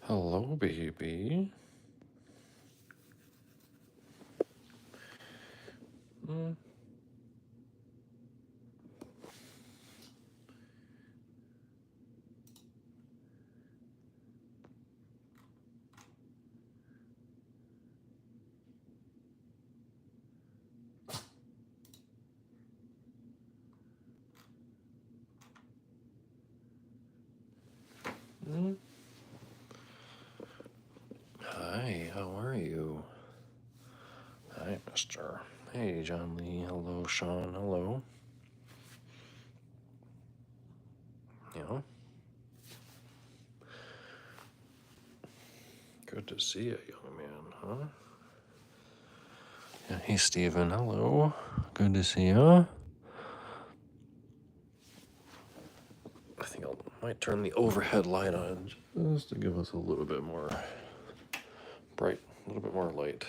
Hello, baby. Mm. Mm. Hi, how are you? Hi, mister. Hey, John Lee. Hello, Sean. Hello. Yeah. Good to see you, young man, huh? Yeah, hey, Steven. Hello. Good to see you. I think I might turn the overhead light on just to give us a little bit more bright, a little bit more light.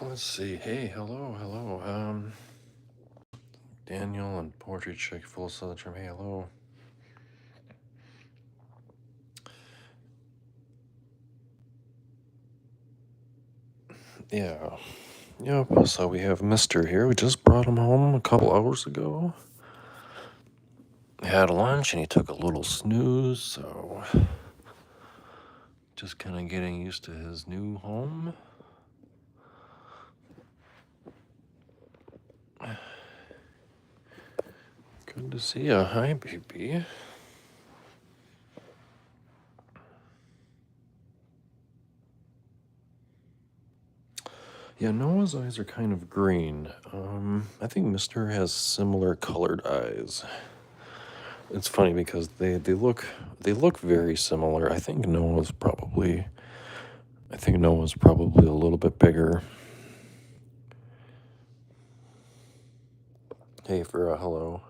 Let's see. Hey, hello. Daniel and Poetry Chick, Full Southern Trim. Hey, hello. Yeah. Yep, so we have Mister here. We just brought him home a couple hours ago. Had lunch and he took a little snooze, so just kind of getting used to his new home. Good to see you. Hi, baby. Yeah, Noah's eyes are kind of green. I think Mister has similar colored eyes. It's funny because they look very similar. I think Noah's probably a little bit bigger. Hey, Farrah, hello.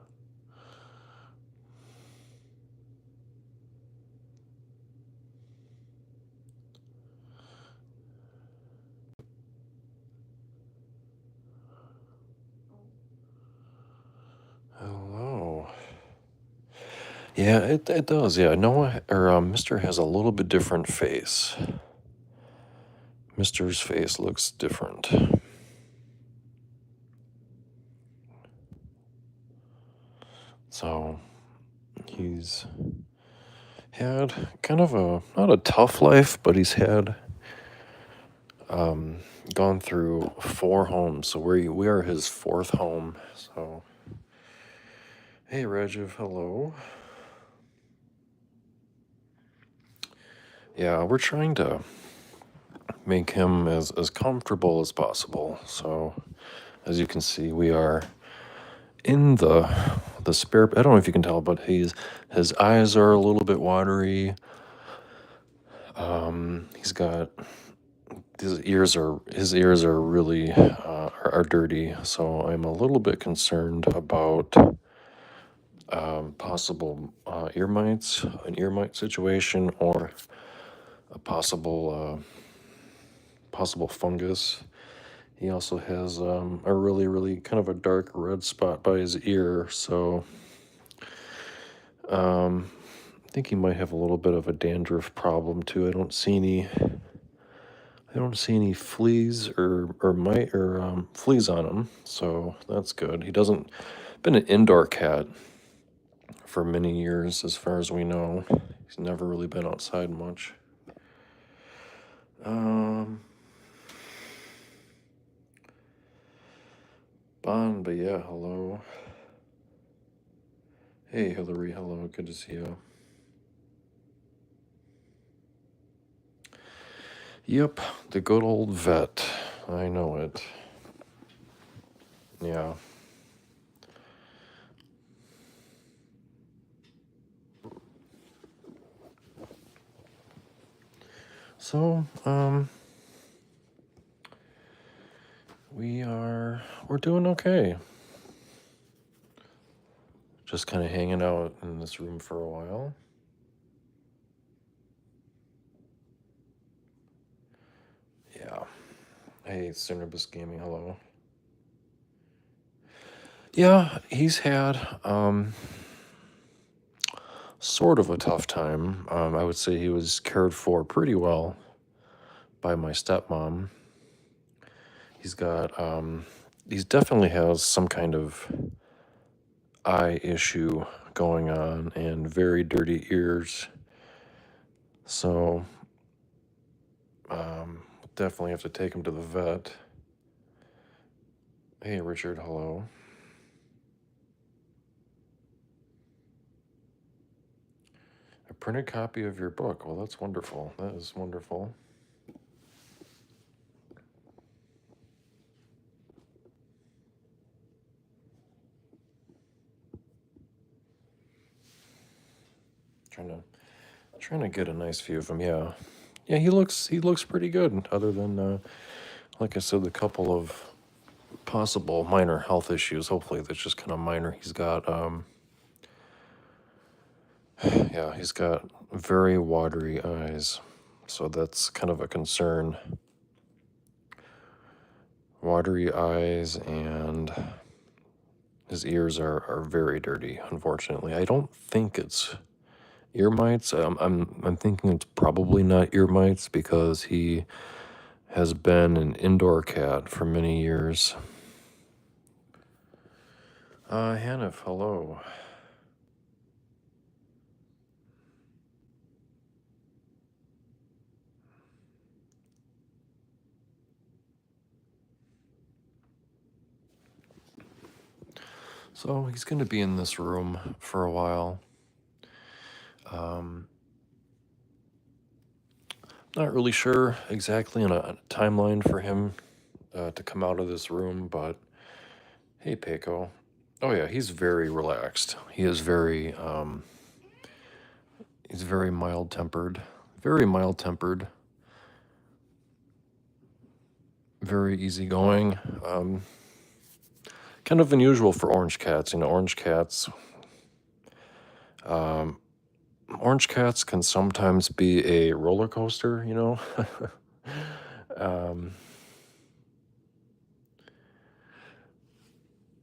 Hello. Yeah, it does. Yeah, Noah or Mister has a little bit different face. Mister's face looks different. So he's had kind of a not a tough life, but he's had gone through 4 homes. So we are his 4th home. So hey, Regiv, hello. Yeah, we're trying to make him as comfortable as possible. So as you can see, we are in the spare. I don't know if you can tell, but his eyes are a little bit watery. He's got his ears are really are dirty. So I'm a little bit concerned about possible ear mites, an ear mite situation, or a possible fungus. He also has a really kind of a dark red spot by his ear. So I think he might have a little bit of a dandruff problem too. I don't see any fleas or mite or fleas on him, so that's good. He doesn't been an indoor cat for many years, as far as we know. He's never really been outside much. Bon, but yeah, hello. Hey, Hillary, hello. Good to see you. Yep, the good old vet. I know it. Yeah. So, we're doing okay. Just kind of hanging out in this room for a while. Yeah. Hey, Cinerbus Gaming, hello. Yeah, he's had sort of a tough time. I would say he was cared for pretty well by my stepmom. He's got, he definitely has some kind of eye issue going on and very dirty ears. So, definitely have to take him to the vet. Hey, Richard, hello. A printed copy of your book. Well, that's wonderful. That is wonderful. Trying to get a nice view of him. Yeah, yeah. He looks pretty good. Other than, like I said, the couple of possible minor health issues. Hopefully, that's just kind of minor. He's got, yeah, he's got very watery eyes, so that's kind of a concern. Watery eyes, and his ears are very dirty. Unfortunately, I don't think it's ear mites. I'm thinking it's probably not ear mites because he has been an indoor cat for many years. Hanif, hello. So he's going to be in this room for a while. Not really sure exactly on a timeline for him to come out of this room, but hey, Peiko. Oh yeah, he's very relaxed. He is he's very mild-tempered, very easygoing. Kind of unusual for orange cats. Orange cats can sometimes be a roller coaster, um,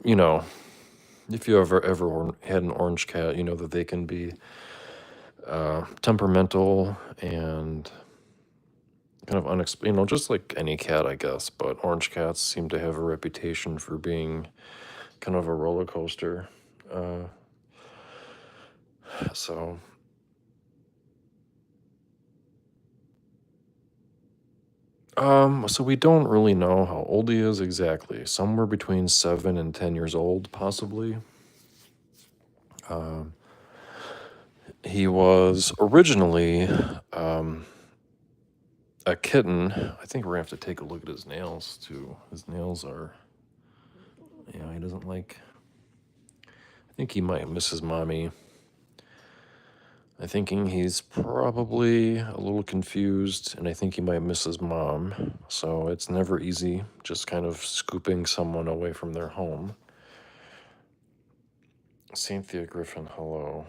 you know, if you ever had an orange cat, you know that they can be temperamental and kind of unexplained, just like any cat, I guess. But orange cats seem to have a reputation for being kind of a roller coaster. So so we don't really know how old he is exactly. Somewhere between 7 and 10 years old, possibly. He was originally a kitten. I think we're gonna have to take a look at his nails too. His nails are, he doesn't like. I think he might miss his mommy. I'm thinking he's probably a little confused, and I think he might miss his mom. So it's never easy, just kind of scooping someone away from their home. Cynthia Griffin, hello.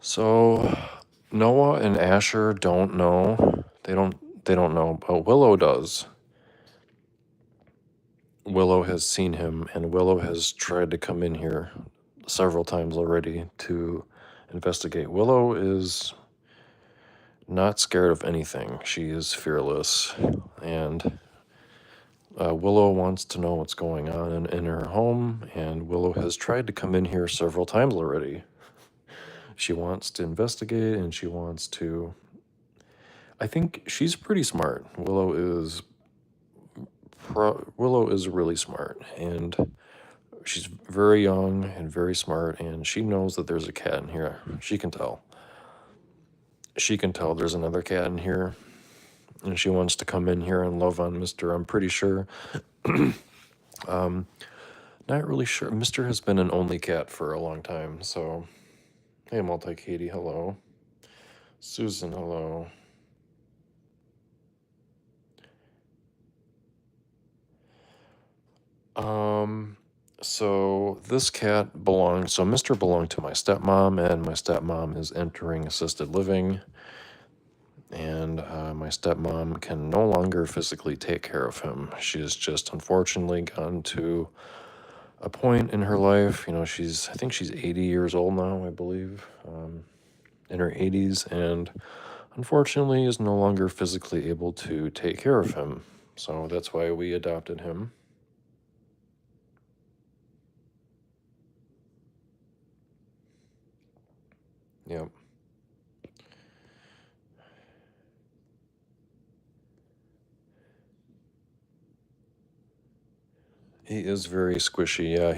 So Noah and Asher don't know. They don't know, but Willow does. Willow has seen him, and Willow has tried to come in here several times already to investigate. Willow is not scared of anything. She is fearless, and Willow wants to know what's going on in her home, and Willow has tried to come in here several times already. She wants to investigate, and she wants to. I think she's pretty smart. Willow is really smart, and she's very young and very smart, and she knows that there's a cat in here. She can tell. She can tell there's another cat in here, and she wants to come in here and love on Mr. I'm pretty sure. Not really sure. Mr. has been an only cat for a long time, so. Hey, Multi Katie, hello. Susan, hello. So this cat belonged, so Mr. belonged to my stepmom, and my stepmom is entering assisted living. and my stepmom can no longer physically take care of him. She has just unfortunately gotten to a point in her life. I think she's 80 years old now, I believe, in her 80s, and unfortunately is no longer physically able to take care of him. So that's why we adopted him. Yep. He is very squishy. Yeah,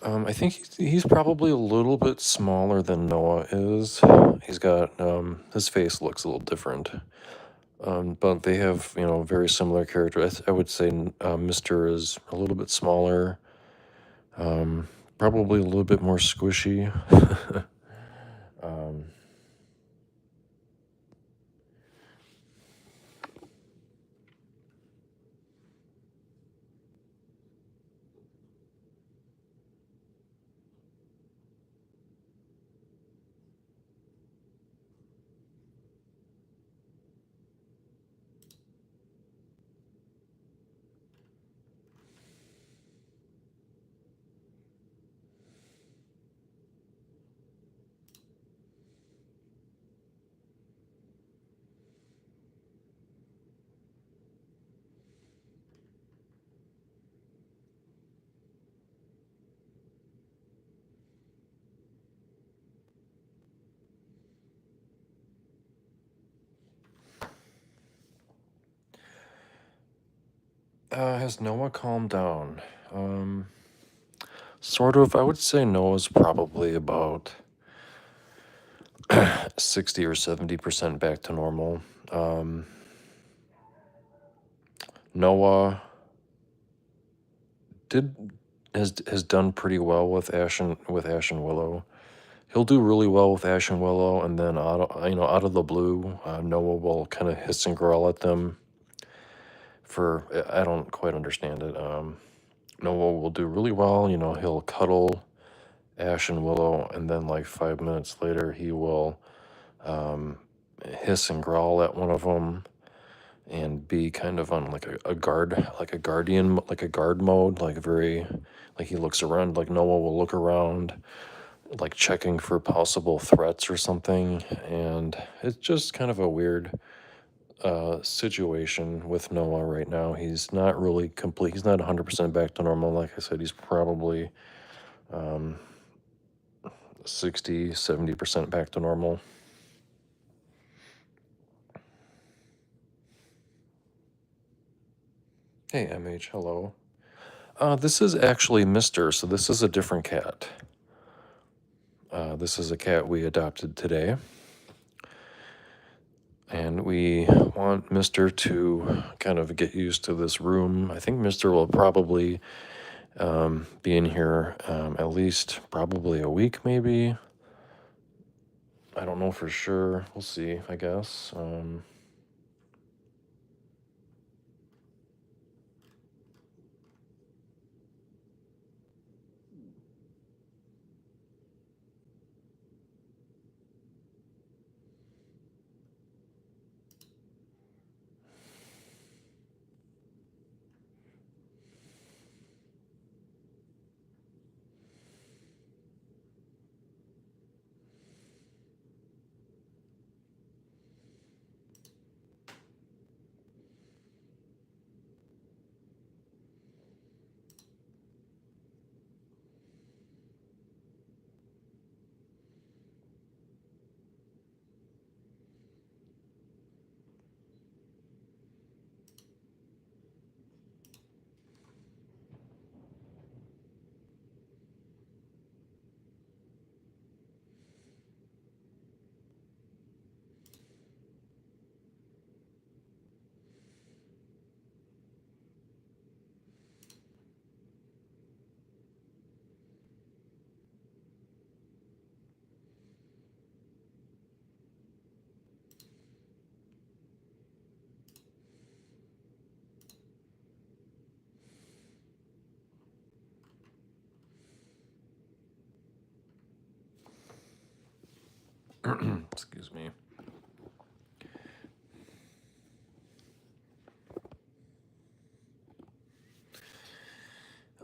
I think he's probably a little bit smaller than Noah is. He's got his face looks a little different. But they have, very similar characters. I would say Mr. is a little bit smaller, probably a little bit more squishy. um, has Noah calmed down? Sort of. I would say Noah's probably about 60 or 70% back to normal. Noah did has done pretty well with Ash and Willow. He'll do really well with Ash and Willow, and then out of the blue, Noah will kind of hiss and growl at them. I don't quite understand it. Noah will do really well. He'll cuddle Ash and Willow, and then like 5 minutes later, he will hiss and growl at one of them, and be kind of on like a guard, like a guardian, like a guard mode, like he looks around, like Noah will look around, like checking for possible threats or something. And it's just kind of a weird situation with Noah right now. He's not really complete. He's not 100% back to normal. Like I said, he's probably 60, 70% back to normal. Hey, MH, hello. This is actually Mr., so this is a different cat. This is a cat we adopted today. And we want Mr. to kind of get used to this room. I think Mr. will probably be in here at least probably a week, maybe. I don't know for sure. We'll see, I guess. Excuse me.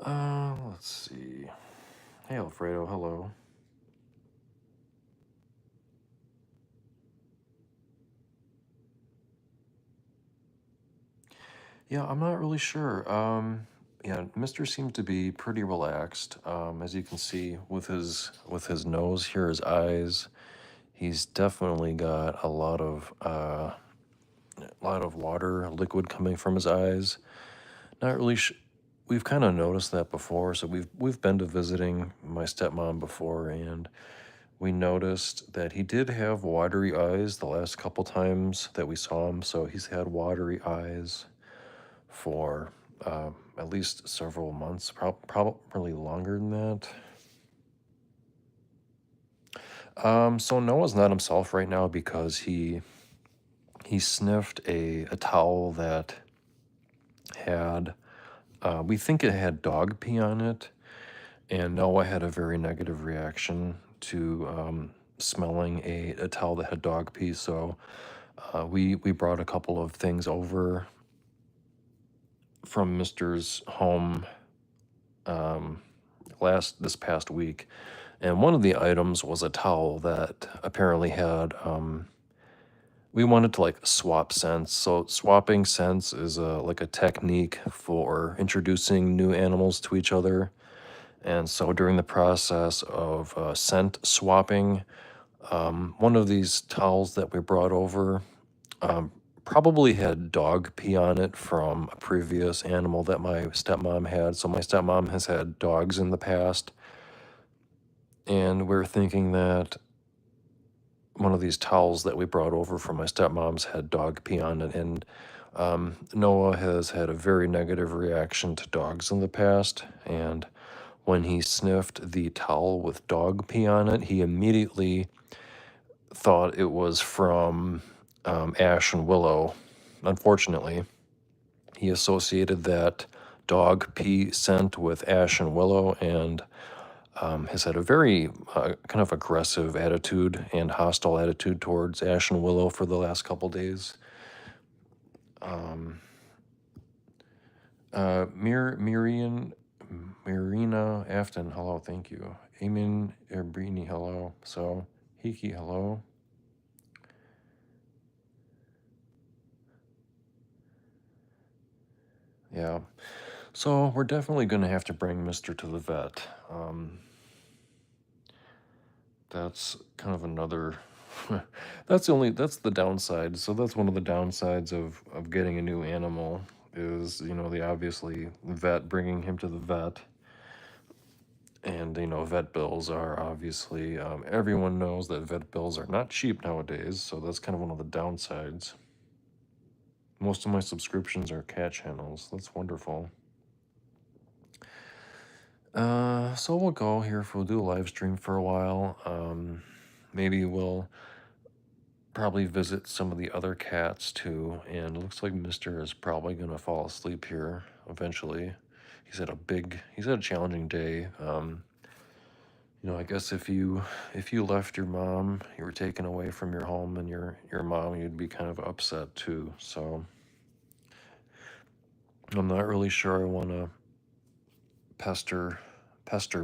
Let's see. Hey, Alfredo. Hello. Yeah, I'm not really sure. Yeah, Mister seems to be pretty relaxed. As you can see with his nose here, his eyes. He's definitely got a lot of water, liquid coming from his eyes. Not really. We've kind of noticed that before. So we've been to visiting my stepmom before, and we noticed that he did have watery eyes the last couple times that we saw him. So he's had watery eyes for at least several months, probably longer than that. So Noah's not himself right now because he sniffed a towel that had we think it had dog pee on it, and Noah had a very negative reaction to smelling a towel that had dog pee. So we brought a couple of things over from Mister's home this past week, and one of the items was a towel that apparently had we wanted to like swap scents. So swapping scents is like a technique for introducing new animals to each other. And so during the process of scent swapping, one of these towels that we brought over probably had dog pee on it from a previous animal that my stepmom had. So my stepmom has had dogs in the past, and we're thinking that one of these towels that we brought over from my stepmom's had dog pee on it. And Noah has had a very negative reaction to dogs in the past, and when he sniffed the towel with dog pee on it, he immediately thought it was from Ash and Willow. Unfortunately, he associated that dog pee scent with Ash and Willow, and has had a very kind of aggressive attitude and hostile attitude towards Ash and Willow for the last couple days. Mirina Afton, hello, thank you. Amin Erbrini, hello. So, Hiki, hello. Yeah. So, we're definitely going to have to bring Mister to the vet. That's kind of another. That's the downside. So, that's one of the downsides of getting a new animal is, the obviously vet, bringing him to the vet. And, vet bills are obviously, everyone knows that vet bills are not cheap nowadays. So that's kind of one of the downsides. Most of my subscriptions are cat channels. That's wonderful. So we'll go here. We'll do a live stream for a while. Maybe we'll probably visit some of the other cats too. And it looks like Mister is probably going to fall asleep here eventually. He's had a challenging day. I guess if you left your mom, you were taken away from your home and your mom, you'd be kind of upset too. So I'm not really sure I want to pester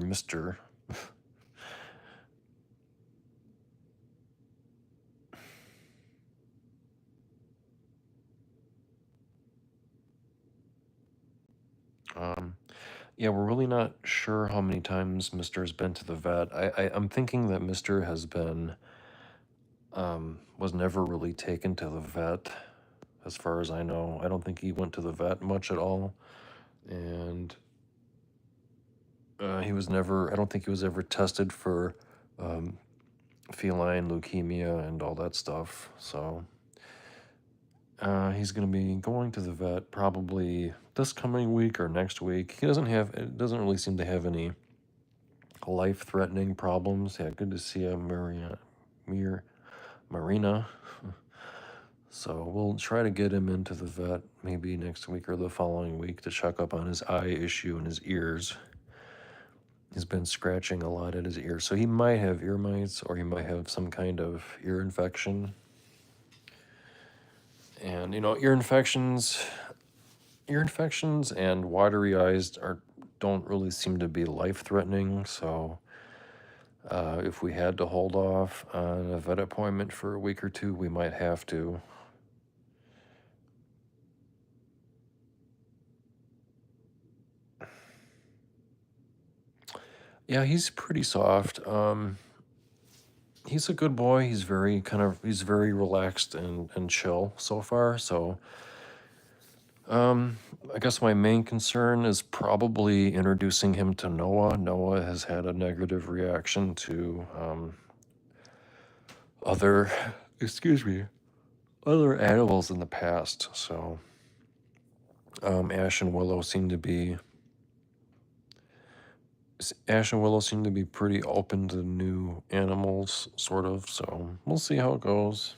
Mister. Yeah, we're really not sure how many times Mister has been to the vet. I'm thinking that Mister has been was never really taken to the vet, as far as I know. I don't think he went to the vet much at all, and he was never. I don't think he was ever tested for feline leukemia and all that stuff. So he's going to be going to the vet probably this coming week or next week. It doesn't really seem to have any life-threatening problems. Yeah, good to see you, Marina. So we'll try to get him into the vet maybe next week or the following week to check up on his eye issue and his ears. He's been scratching a lot at his ear, so he might have ear mites or he might have some kind of ear infection. And ear infections and watery eyes don't really seem to be life-threatening. So if we had to hold off on a vet appointment for a week or two, we might have to. Yeah, he's pretty soft. He's a good boy. He's very relaxed and chill so far. So I guess my main concern is probably introducing him to Noah. Noah has had a negative reaction to other, excuse me, other animals in the past. So Ash and Willow seem to be pretty open to new animals, sort of. So we'll see how it goes.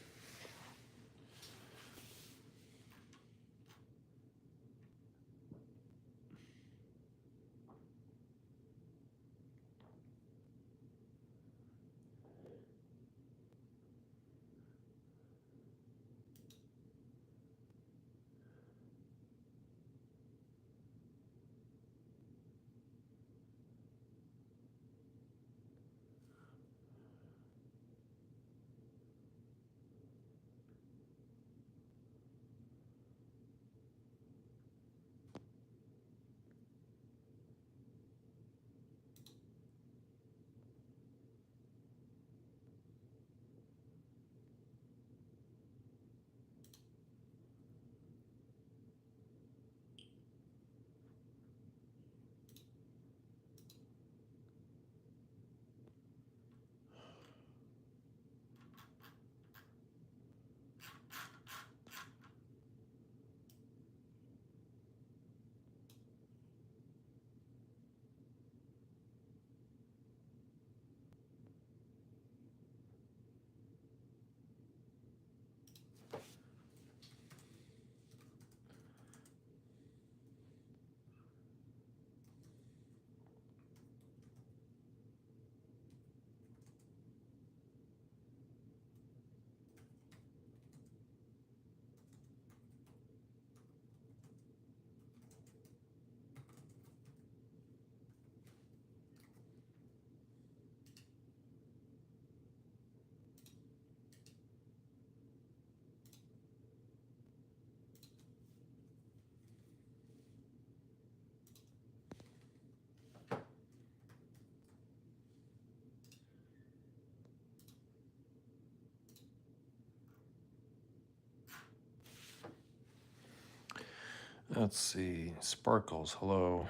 Let's see. Sparkles, hello.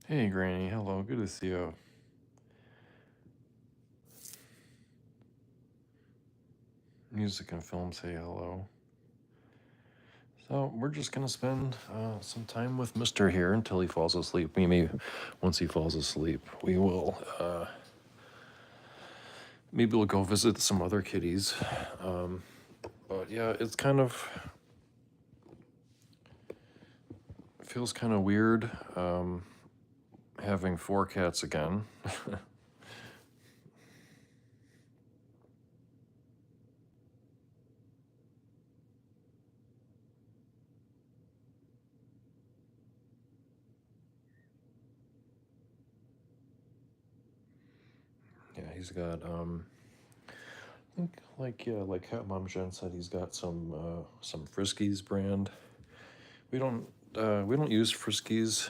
Hey, Granny, hello. Good to see you. Music and film say hello. So we're just gonna spend some time with Mister here until he falls asleep. Maybe once he falls asleep, we will maybe we'll go visit some other kitties. But yeah, it's feels kind of weird having 4 cats again. Yeah, he's got I think like Cat Mom Jen said, he's got some Friskies brand. We don't use Friskies,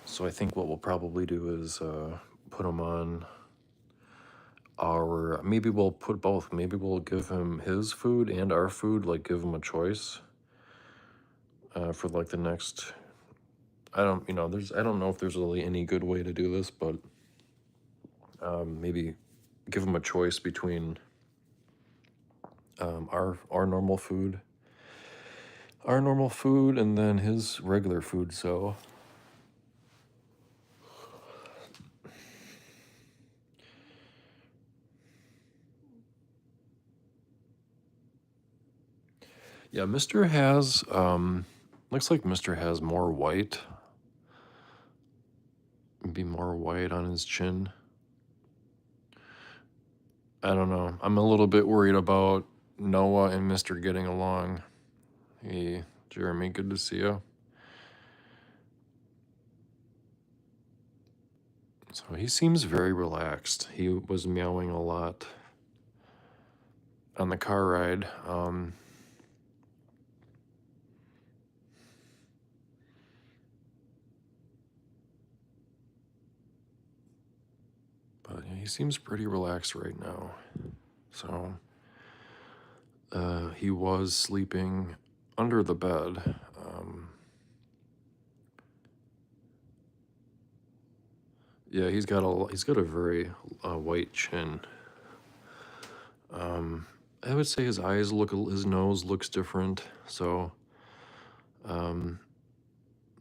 so I think what we'll probably do is put him on our. Maybe we'll put both. Maybe we'll give him his food and our food, like give him a choice for like the next. I don't know if there's really any good way to do this, but maybe give him a choice between our normal food, and then his regular food. So yeah, Mister has Looks like Mister has more white. Maybe more white on his chin. I don't know. I'm a little bit worried about Noah and Mister getting along. Hey, Jeremy, good to see you. So he seems very relaxed. He was meowing a lot on the car ride. But yeah, he seems pretty relaxed right now. So he was sleeping under the bed. Yeah, he's got a very white chin. I would say his nose looks different. So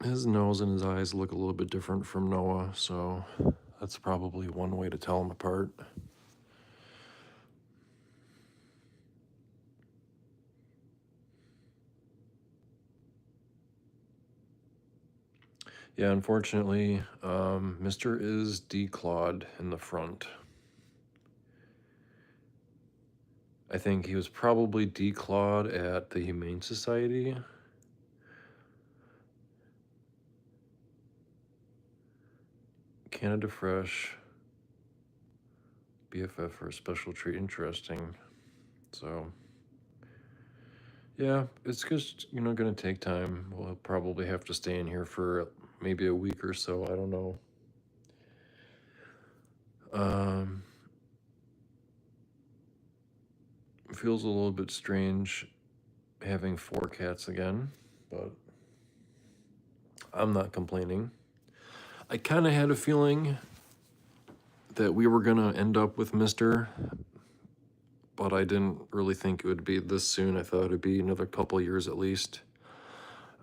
his nose and his eyes look a little bit different from Noah. So that's probably one way to tell them apart. Yeah, unfortunately, Mister is declawed in the front. I think he was probably declawed at the Humane Society. Canada Fresh, BFF for a special treat. Interesting. So, yeah, it's just, going to take time. We'll probably have to stay in here for maybe a week or so. I don't know. It feels a little bit strange having 4 cats again, but I'm not complaining. I kind of had a feeling that we were going to end up with Mister, but I didn't really think it would be this soon. I thought it'd be another couple years at least.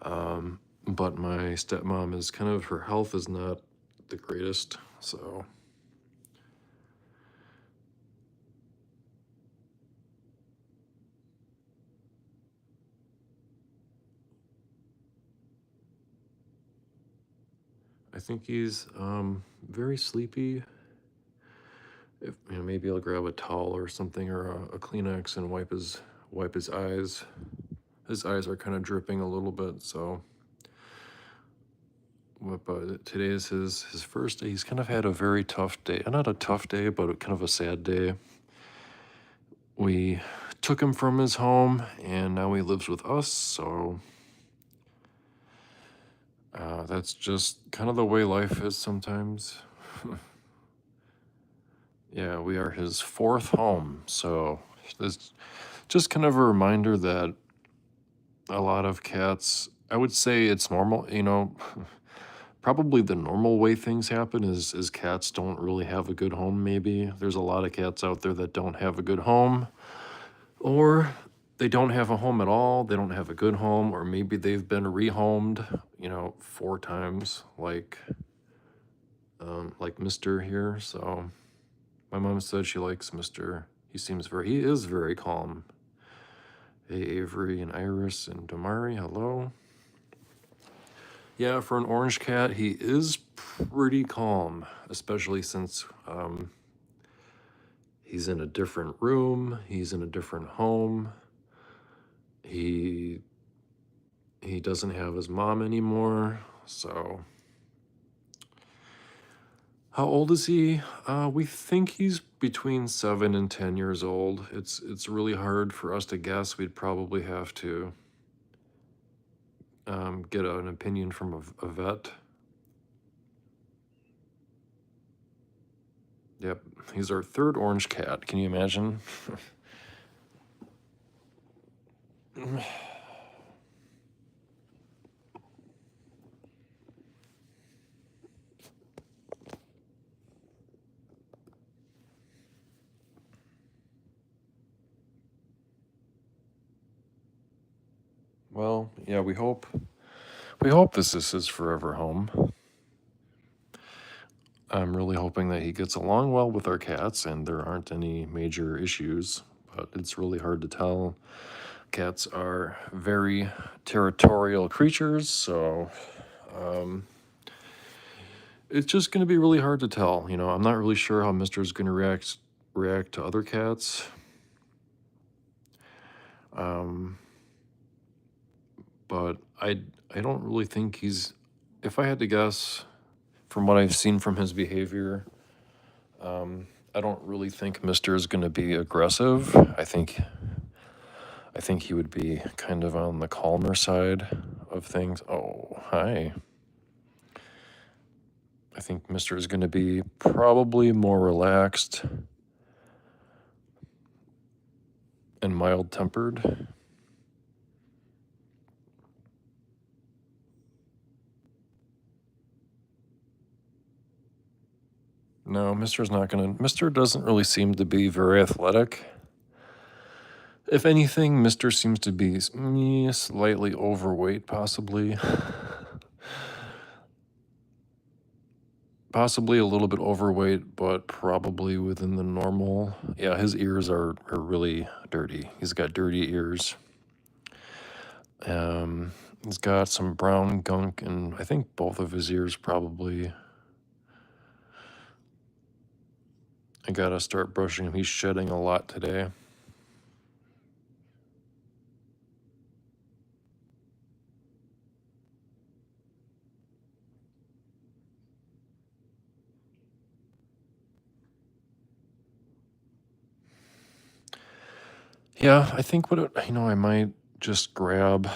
But my stepmom is her health is not the greatest, so. I think he's very sleepy. If maybe I'll grab a towel or something, or a Kleenex, and wipe his eyes. His eyes are kind of dripping a little bit, so. But today is his first day. He's kind of had a very tough day. Not a tough day, but kind of a sad day. We took him from his home, and now he lives with us, so that's just kind of the way life is sometimes. Yeah, we are his 4th home, so it's just kind of a reminder that a lot of cats, I would say it's normal, probably the normal way things happen is cats don't really have a good home, maybe. There's a lot of cats out there that don't have a good home, or they don't have a home at all, they don't have a good home, or maybe they've been rehomed, 4 times, like Mister here. So my mom said she likes Mister. He is very calm. Hey, Avery and Iris and Damari, hello. Yeah, for an orange cat, he is pretty calm, especially since he's in a different room, he's in a different home. He doesn't have his mom anymore, so. How old is he? We think he's between 7 and 10 years old. It's really hard for us to guess. We'd probably have to get an opinion from a vet. Yep, he's our 3rd orange cat. Can you imagine? Well, yeah, we hope this is his forever home. I'm really hoping that he gets along well with our cats and there aren't any major issues, but it's really hard to tell. cats are very territorial creatures, so it's just going to be really hard to tell. You know, I'm not really sure how Mister is going to react to other cats. But I don't really think he's. If I had to guess, from what I've seen from his behavior, I don't really think Mister is going to be aggressive. I think he would be kind of on the calmer side of things. Oh, hi. I think Mister is going to be probably more relaxed and mild-tempered. No, Mister's not going to. Mister doesn't really seem to be very athletic. If anything, Mister seems to be slightly overweight, possibly. Possibly a little bit overweight, but probably within the normal. Yeah, his ears are really dirty. He's got dirty ears. He's got some brown gunk, and I think both of his ears probably. I gotta start brushing him. He's shedding a lot today. Yeah, I think I might just grab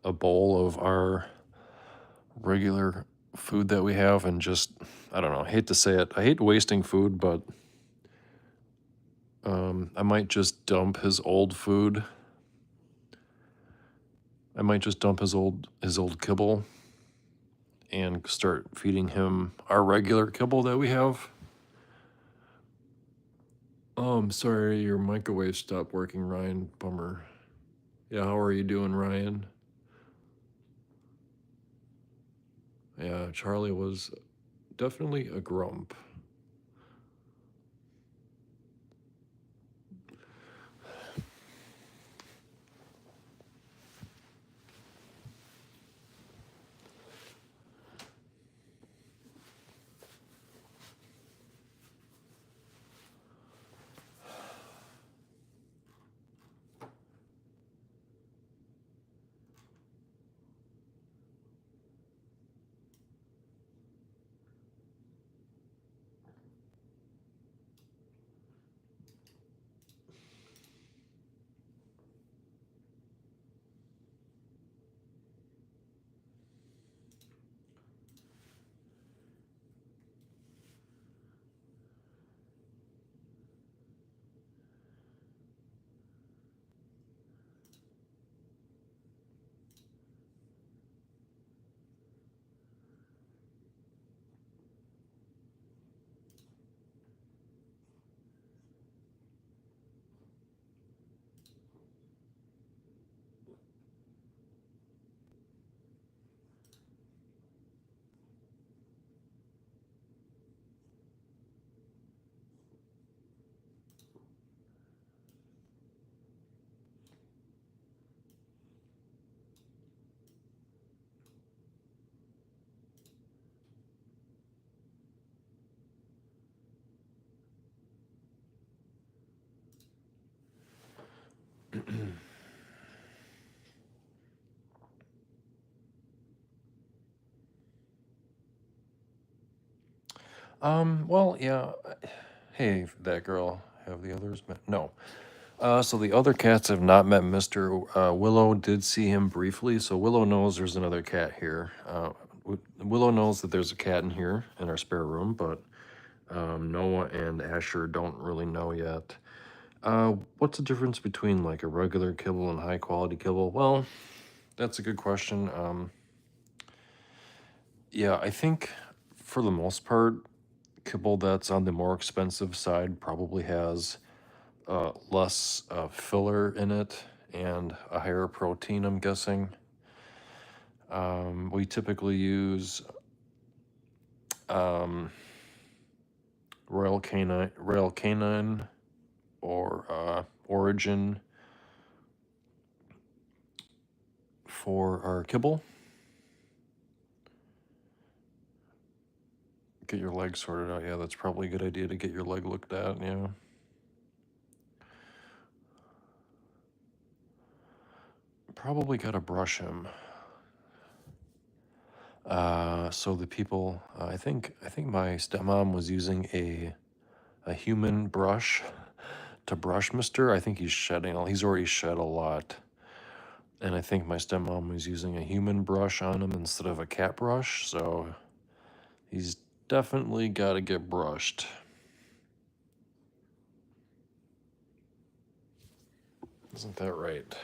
a bowl of our regular food that we have and just, I don't know, I hate to say it. I hate wasting food, but I might just dump his old food. I might just dump his old kibble and start feeding him our regular kibble that we have. Oh, I'm sorry, your microwave stopped working, Ryan. Bummer. Yeah, how are you doing, Ryan? Yeah, Charlie was definitely a grump. Well, yeah. Hey, that girl. Have the others met? No. So the other cats have not met Mr. Willow did see him briefly, so Willow knows there's another cat here. Willow knows that there's a cat in here in our spare room, but Noah and Asher don't really know yet. What's the difference between like a regular kibble and high quality kibble? Well, that's a good question. Yeah, I think for the most part, kibble that's on the more expensive side probably has less filler in it and a higher protein, I'm guessing. We typically use Royal Canine or Origin for our kibble. Get your leg sorted out. Yeah, that's probably a good idea to get your leg looked at, yeah. Probably gotta brush him. So the people, I think my stepmom was using a human brush to brush Mister. I think he's already shed a lot. And I think my stepmom was using a human brush on him instead of a cat brush, so he's definitely gotta get brushed. Isn't that right?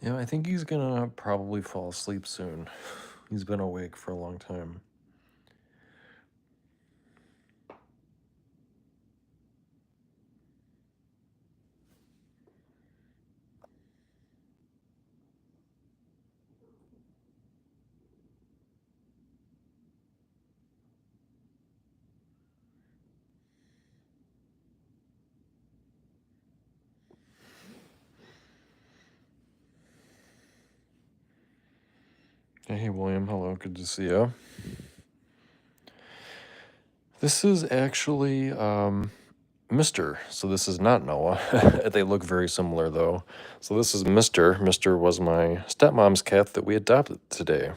Yeah, I think he's gonna probably fall asleep soon. He's been awake for a long time. Hey, William, hello, good to see you. This is actually Mr. So this is not Noah. They look very similar though. So this is Mr. Mr. was my stepmom's cat that we adopted today.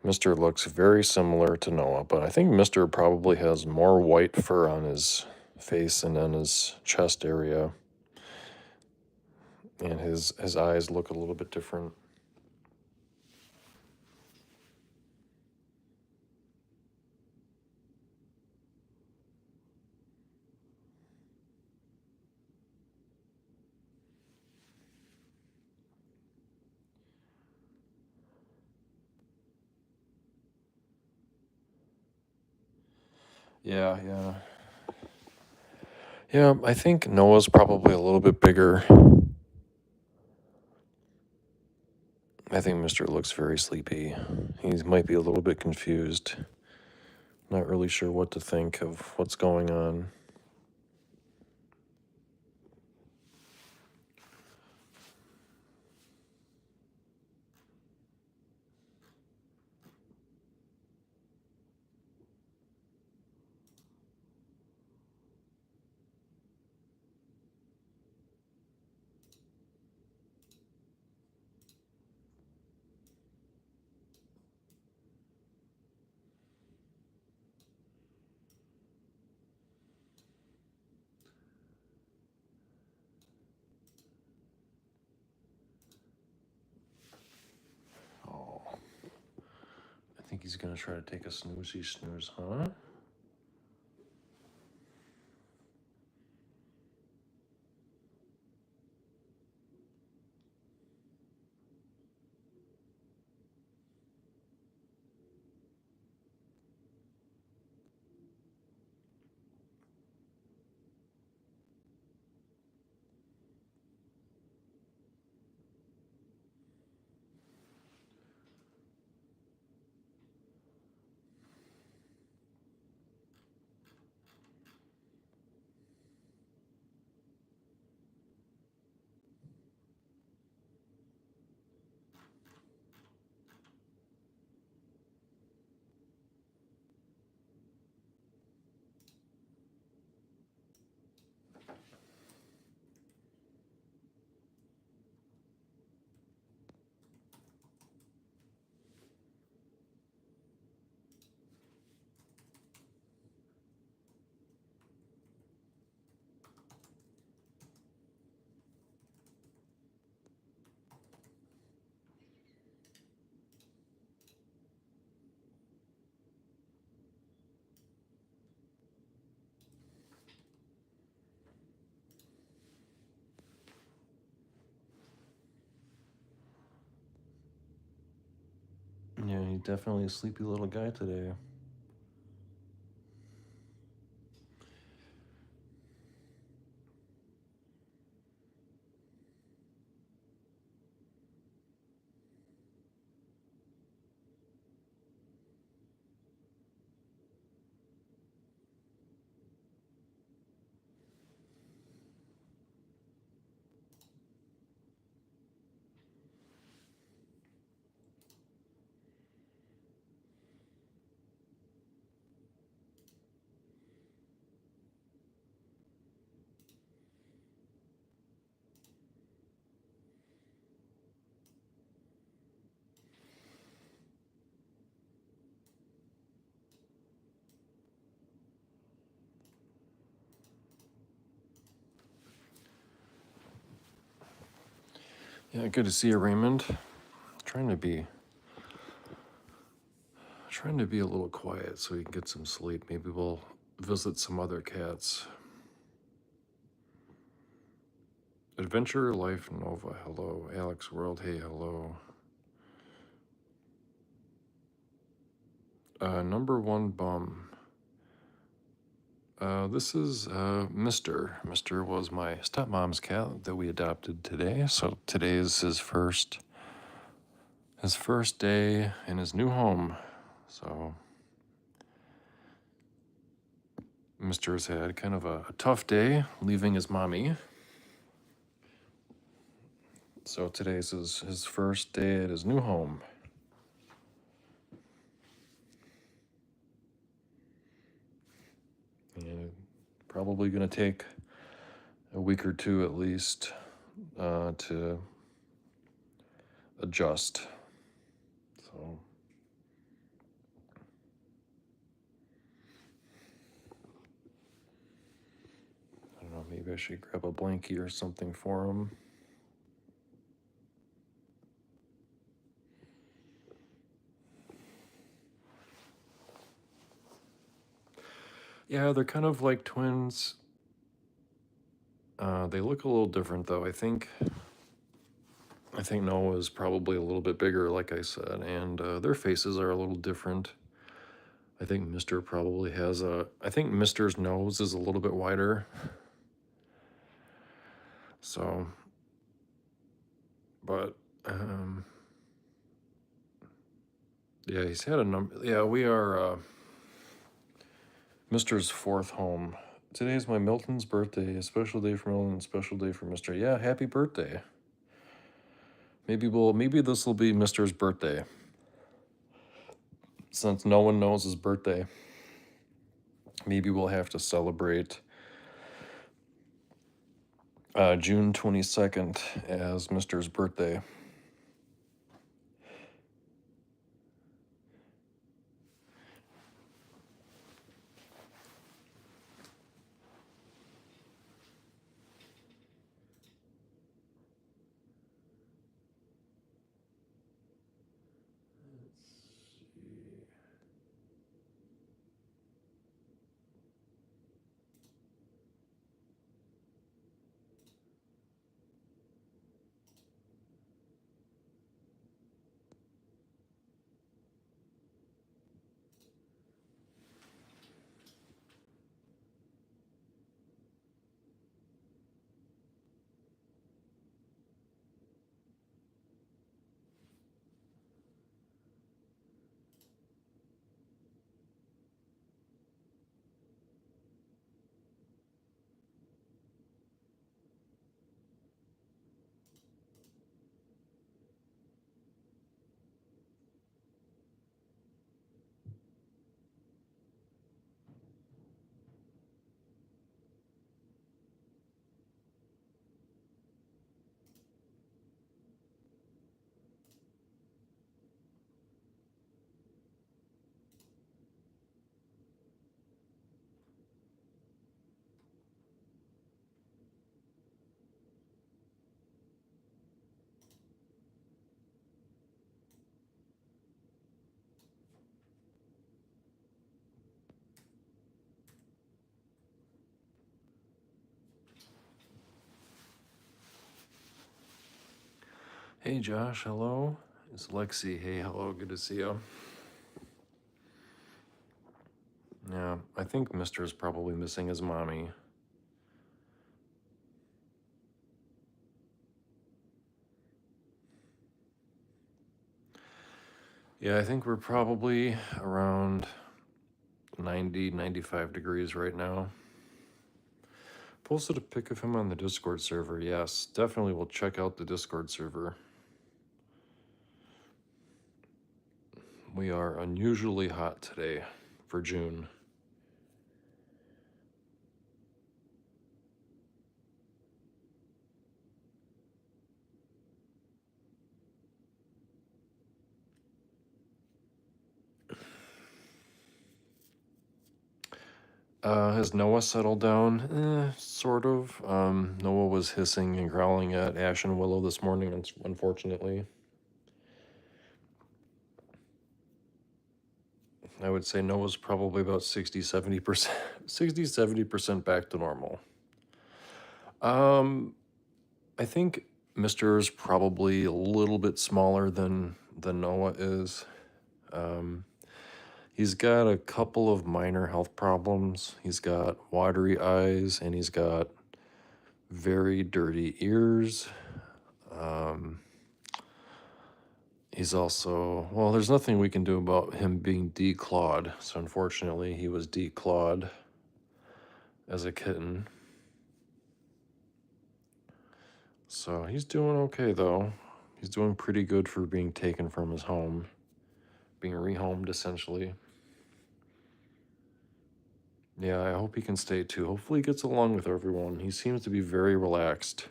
Mr. looks very similar to Noah, but I think Mr. probably has more white fur on his face and on his chest area. And his eyes look a little bit different. Yeah, yeah. Yeah, I think Noah's probably a little bit bigger. I think Mr. looks very sleepy. He might be a little bit confused. Not really sure what to think of what's going on. Oh, I think he's gonna try to take a snoozy snooze, huh? He's definitely a sleepy little guy today. Yeah, good to see you, Raymond. Trying to be a little quiet so you can get some sleep. Maybe we'll visit some other cats. Adventure Life Nova, hello. Alex World, hey, hello. Number one bum. This is Mr. Mr. was my stepmom's cat that we adopted today. So today is his first day in his new home. So Mr.'s had kind of a tough day leaving his mommy. So today's his first day at his new home. And probably going to take a week or two at least to adjust. So I don't know, maybe I should grab a blankie or something for him. Yeah, they're kind of like twins. They look a little different though. I think Noah is probably a little bit bigger, like I said, and their faces are a little different. I think Mr. probably has I think Mr.'s nose is a little bit wider. So, but, yeah, he's had a number. Yeah, we are Mr.'s fourth home. Today's my Milton's birthday. A special day for Milton, special day for Mr. Yeah, happy birthday. Maybe this will be Mr.'s birthday. Since no one knows his birthday, maybe we'll have to celebrate June 22nd as Mr.'s birthday. Hey Josh, hello. It's Lexi. Hey, hello, good to see you. think Mr. is probably missing his mommy. Yeah, I think we're probably around 90, 95 degrees right now. Posted a pic of him on the Discord server. Yes, definitely will check out the Discord server. We are unusually hot today for June. Has Noah settled down? Sort of. Noah was hissing and growling at Ash and Willow this morning, unfortunately. I would say Noah's probably about 60, 70%, 60, 70% back to normal. I think Mr. is probably a little bit smaller than Noah is. He's got a couple of minor health problems. He's got watery eyes and he's got very dirty ears. He's also, well, there's nothing we can do about him being declawed. So unfortunately, he was declawed as a kitten. So he's doing okay, though. He's doing pretty good for being taken from his home, being rehomed, essentially. Yeah, I hope he can stay, too. Hopefully he gets along with everyone. He seems to be very relaxed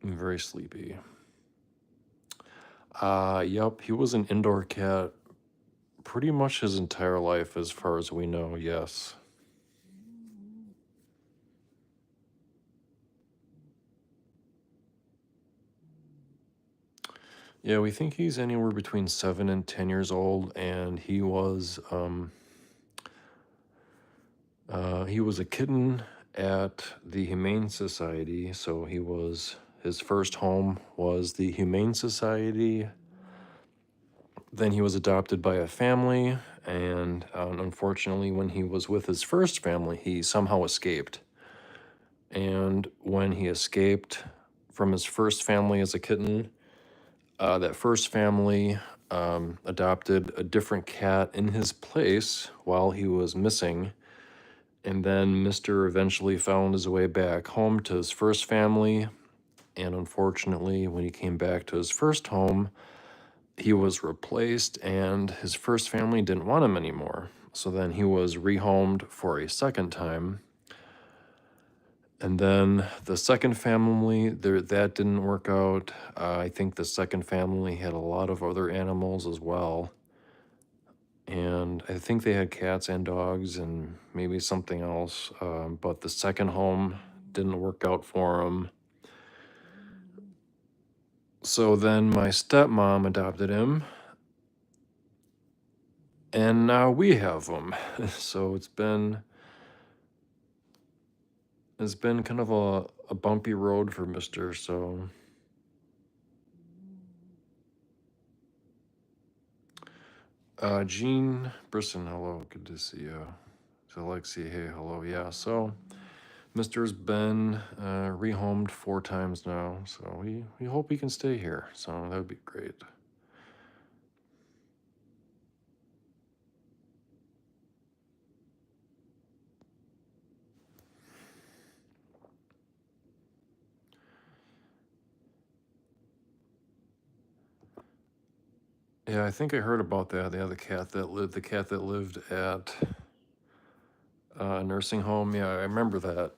and very sleepy. Yep, he was an indoor cat pretty much his entire life, as far as we know, yes. Yeah, we think he's anywhere between 7 and 10 years old, and he was a kitten at the Humane Society. So his first home was the Humane Society. Then he was adopted by a family, and unfortunately, when he was with his first family, he somehow escaped. And when he escaped from his first family as a kitten, that first family adopted a different cat in his place while he was missing. And then Mr. eventually found his way back home to his first family. And unfortunately, when he came back to his first home, he was replaced and his first family didn't want him anymore. So then he was rehomed for a second time. And then the second family, that didn't work out. I think the second family had a lot of other animals as well. And I think they had cats and dogs and maybe something else. But the second home didn't work out for him. So then my stepmom adopted him. And now we have him. So it's been kind of a bumpy road for Mr. So Jean Brisson, hello, good to see you. So Alexi, hey, hello, yeah. So Mr.'s been rehomed 4 times now, so we hope he can stay here. So that would be great. Yeah, I think I heard about that. Yeah, the cat that lived at a nursing home. Yeah, I remember that.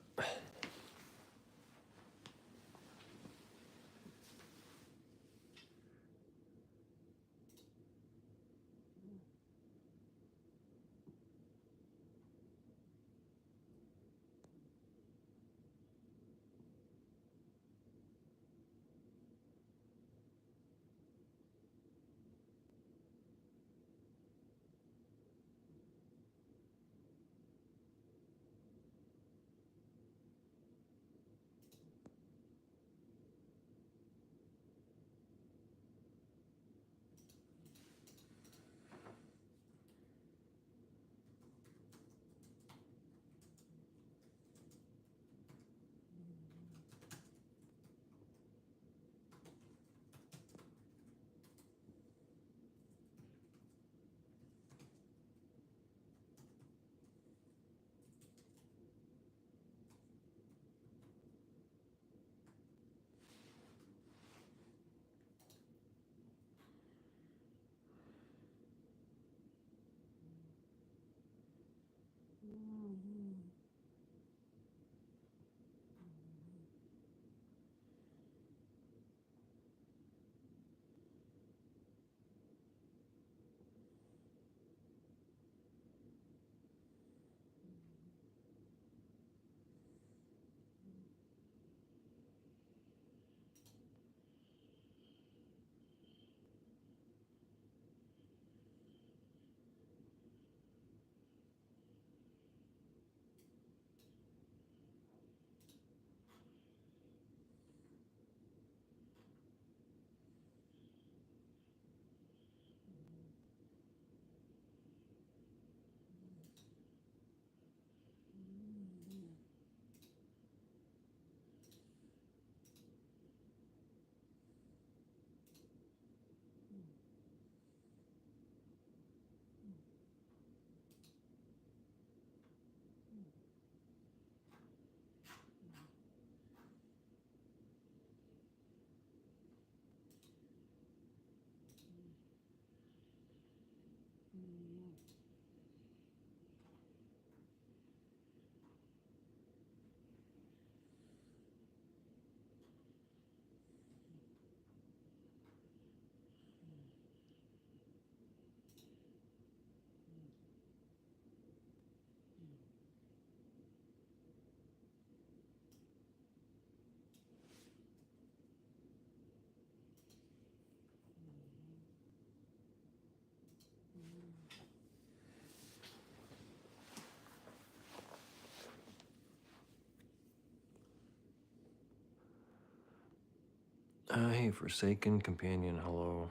Hey, Forsaken Companion, hello.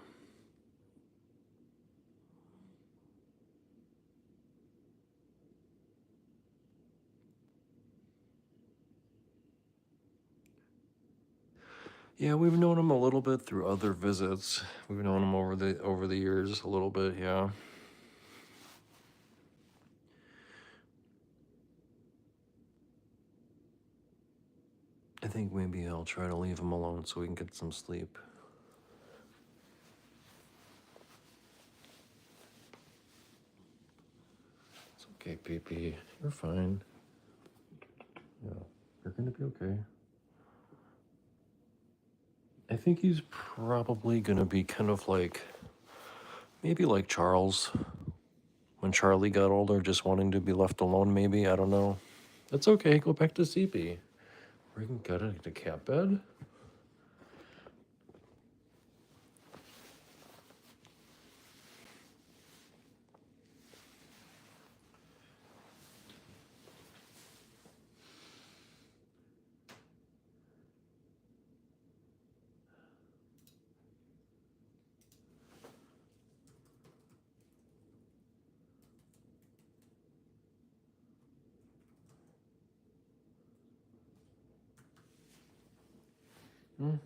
Yeah, we've known him a little bit through other visits. We've known him over the years a little bit, yeah. I think maybe I'll try to leave him alone so we can get some sleep. It's okay, PP. You're fine. Yeah, you're gonna be okay. I think he's probably gonna be kind of like, maybe like Charles. When Charlie got older, just wanting to be left alone, maybe. I don't know. That's okay, go back to CP. We can get it to cat bed. Hmm.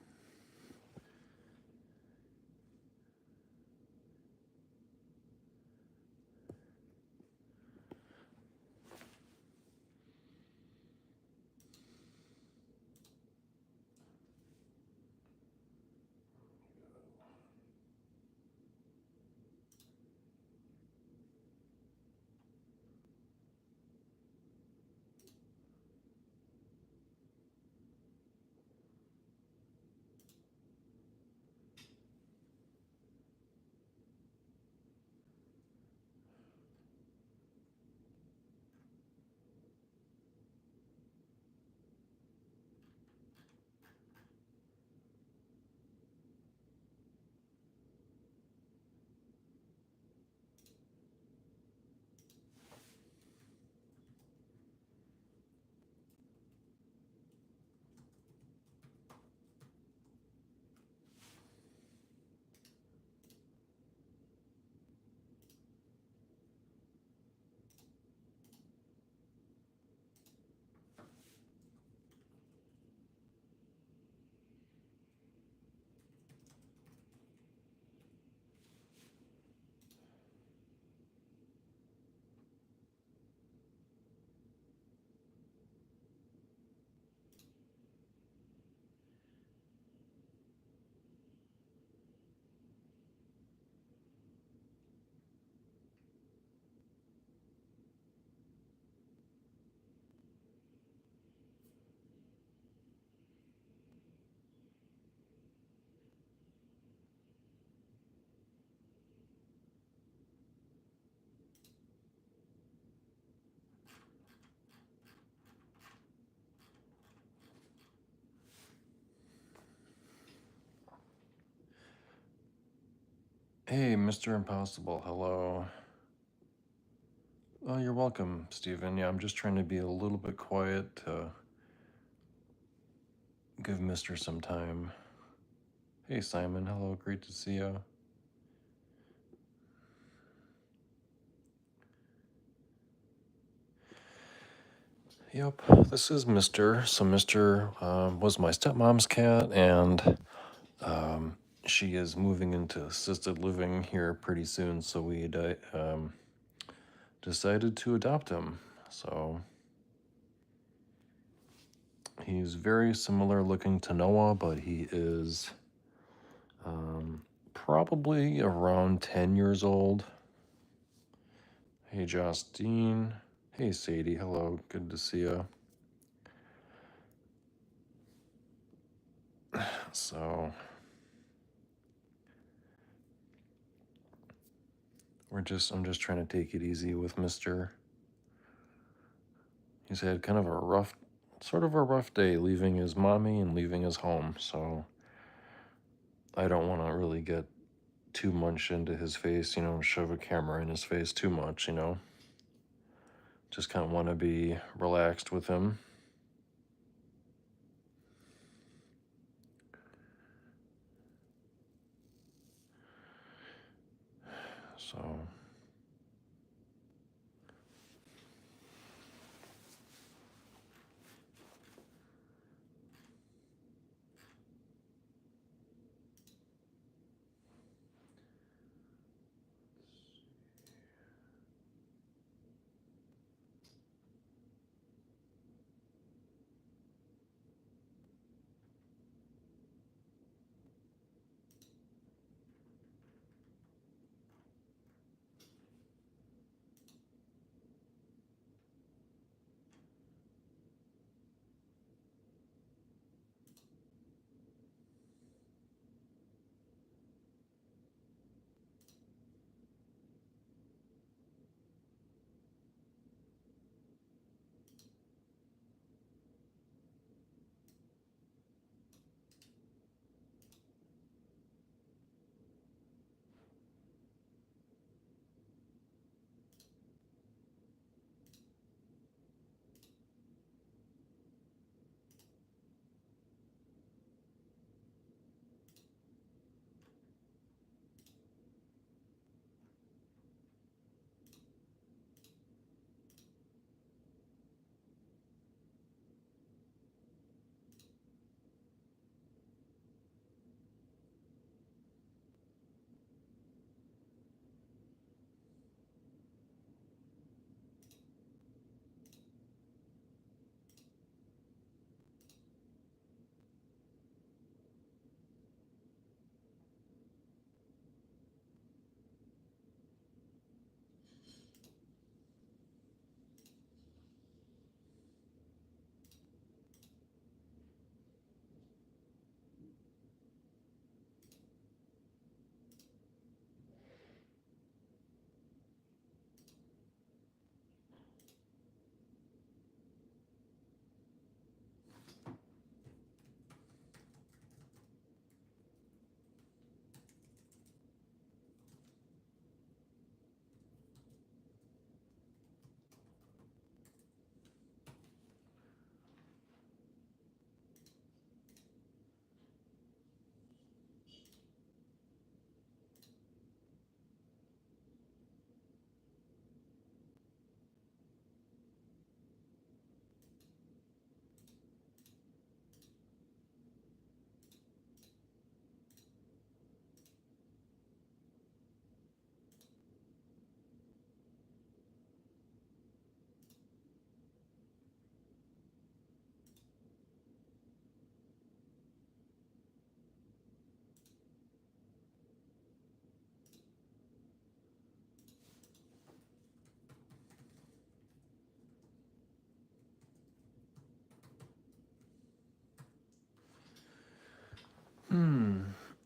Hey, Mr. Impossible, hello. Oh, you're welcome, Steven. Yeah, I'm just trying to be a little bit quiet to give Mister some time. Hey, Simon, hello, great to see you. Yep, this is Mister. So, Mister was my stepmom's cat, and she is moving into assisted living here pretty soon, so we decided to adopt him. So, he's very similar looking to Noah, but he is probably around 10 years old. Hey, Justine. Hey, Sadie. Hello. Good to see you. So, I'm just trying to take it easy with Mister. He's had kind of sort of a rough day leaving his mommy and leaving his home. So, I don't want to really get too much into his face, shove a camera in his face too much, Just kind of want to be relaxed with him. So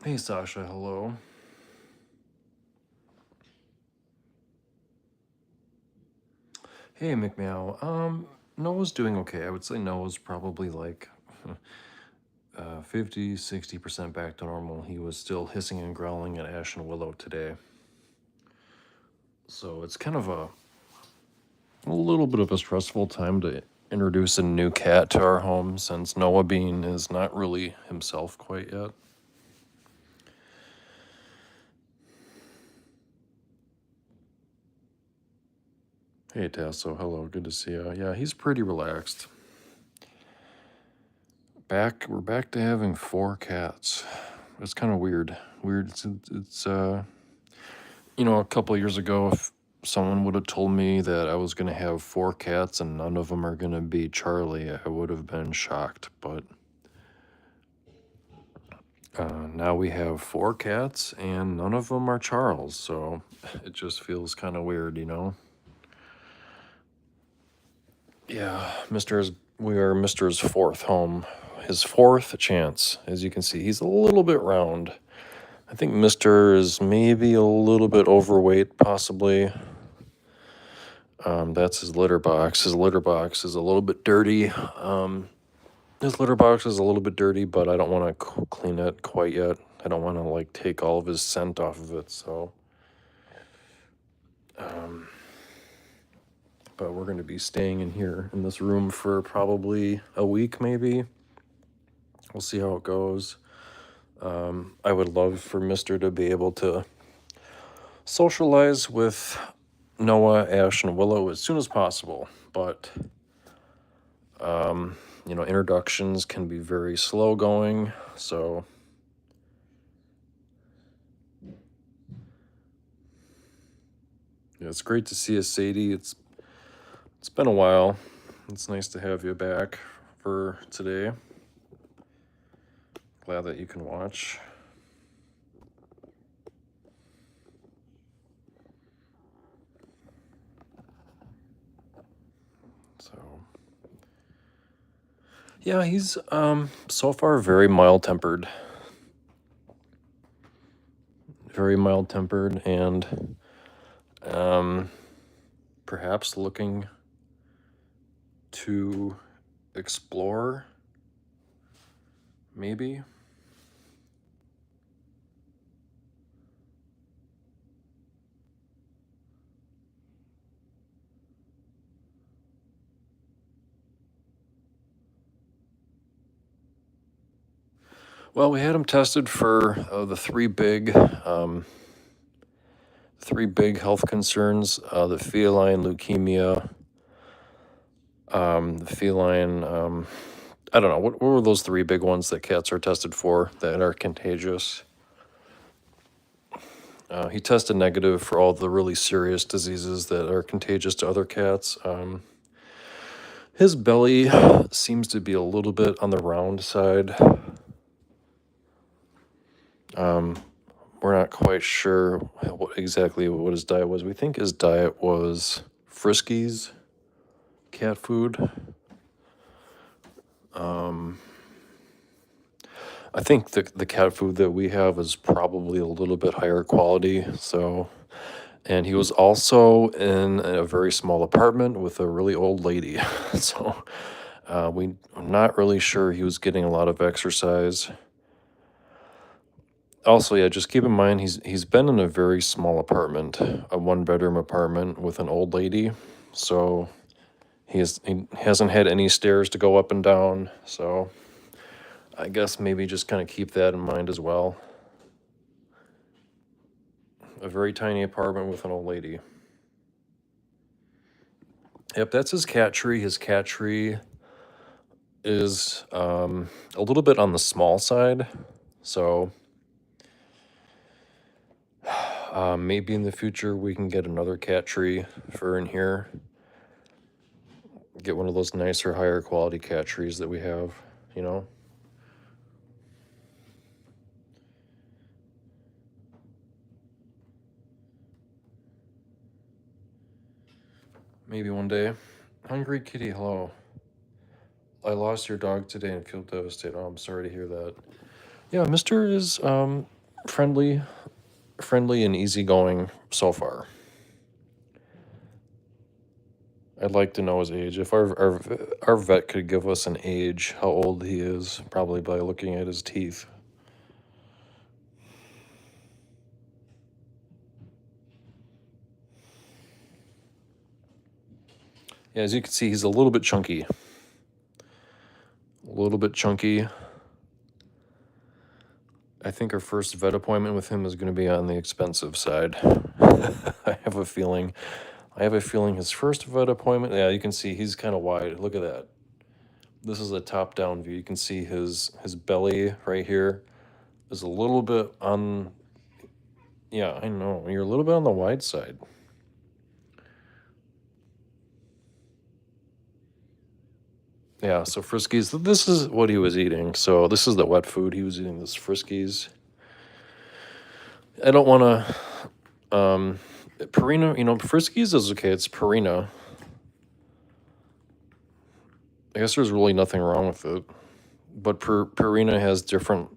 hey Sasha, hello. Hey McMeow. Noah's doing okay. I would say Noah's probably like 50-60% back to normal. He was still hissing and growling at Ash and Willow today. So it's kind of a little bit of a stressful time to introduce a new cat to our home since Noah Bean is not really himself quite yet. Hey Tasso, hello, good to see you. Yeah, he's pretty relaxed. We're back to having 4 cats. It's kind of weird. It's a couple years ago, if someone would have told me that I was gonna have 4 cats and none of them are gonna be Charlie, I would have been shocked. But now we have 4 cats and none of them are Charles, so it just feels kind of weird, you know? Yeah, we are Mr's 4th home. His 4th chance. As you can see, he's a little bit round. I think Mr. is maybe a little bit overweight, possibly. That's his litter box. His litter box is a little bit dirty. His litter box is a little bit dirty, but I don't want to clean it quite yet. I don't want to like take all of his scent off of it, so. But we're going to be staying in here in this room for probably a week, maybe. We'll see how it goes. I would love for Mr. to be able to socialize with Noah, Ash, and Willow as soon as possible. But, introductions can be very slow going, so yeah, it's great to see you, Sadie. It's been a while. It's nice to have you back for today. Glad that you can watch. So, yeah, he's so far very mild-tempered. Very mild-tempered and perhaps looking to explore, maybe. Well, we had him tested for the three big health concerns: the feline leukemia, the feline. I don't know what were those three big ones that cats are tested for that are contagious. He tested negative for all the really serious diseases that are contagious to other cats. His belly seems to be a little bit on the round side. We're not quite sure exactly what his diet was. We think his diet was Friskies, cat food. I think the cat food that we have is probably a little bit higher quality. So, and he was also in a very small apartment with a really old lady. So, we're not really sure he was getting a lot of exercise. Also, yeah, just keep in mind he's been in a very small apartment, a one-bedroom apartment with an old lady. So he hasn't had any stairs to go up and down. So I guess maybe just kind of keep that in mind as well. A very tiny apartment with an old lady. Yep, that's his cat tree. His cat tree is a little bit on the small side. So maybe in the future we can get another cat tree for in here. Get one of those nicer, higher quality cat trees that we have, you know? Maybe one day. Hungry Kitty, hello. I lost your dog today and feel devastated. Oh, I'm sorry to hear that. Yeah, Mister is friendly and easygoing so far. I'd like to know his age. If our vet could give us an age, how old he is, probably by looking at his teeth. Yeah, as you can see, he's a little bit chunky. A little bit chunky. I think our first vet appointment with him is going to be on the expensive side. I have a feeling his first vet appointment, yeah, you can see he's kind of wide. Look at that. This is a top-down view. You can see his belly right here is a little bit on, yeah, I know. You're a little bit on the wide side. Yeah, so Friskies, this is what he was eating. So this is the wet food. He was eating this Friskies. I don't want to, Purina, Friskies is okay. It's Purina. I guess there's really nothing wrong with it. But Purina has different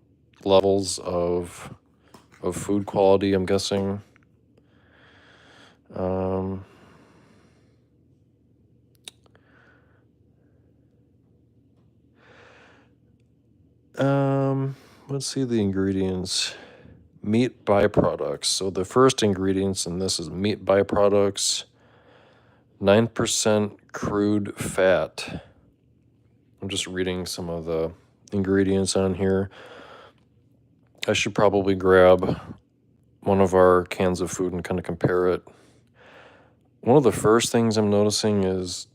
levels of food quality, I'm guessing. Let's see the ingredients. Meat byproducts. So the first ingredients in this is meat byproducts, 9% crude fat. I'm just reading some of the ingredients on here. I should probably grab one of our cans of food and kind of compare it. One of the first things I'm noticing is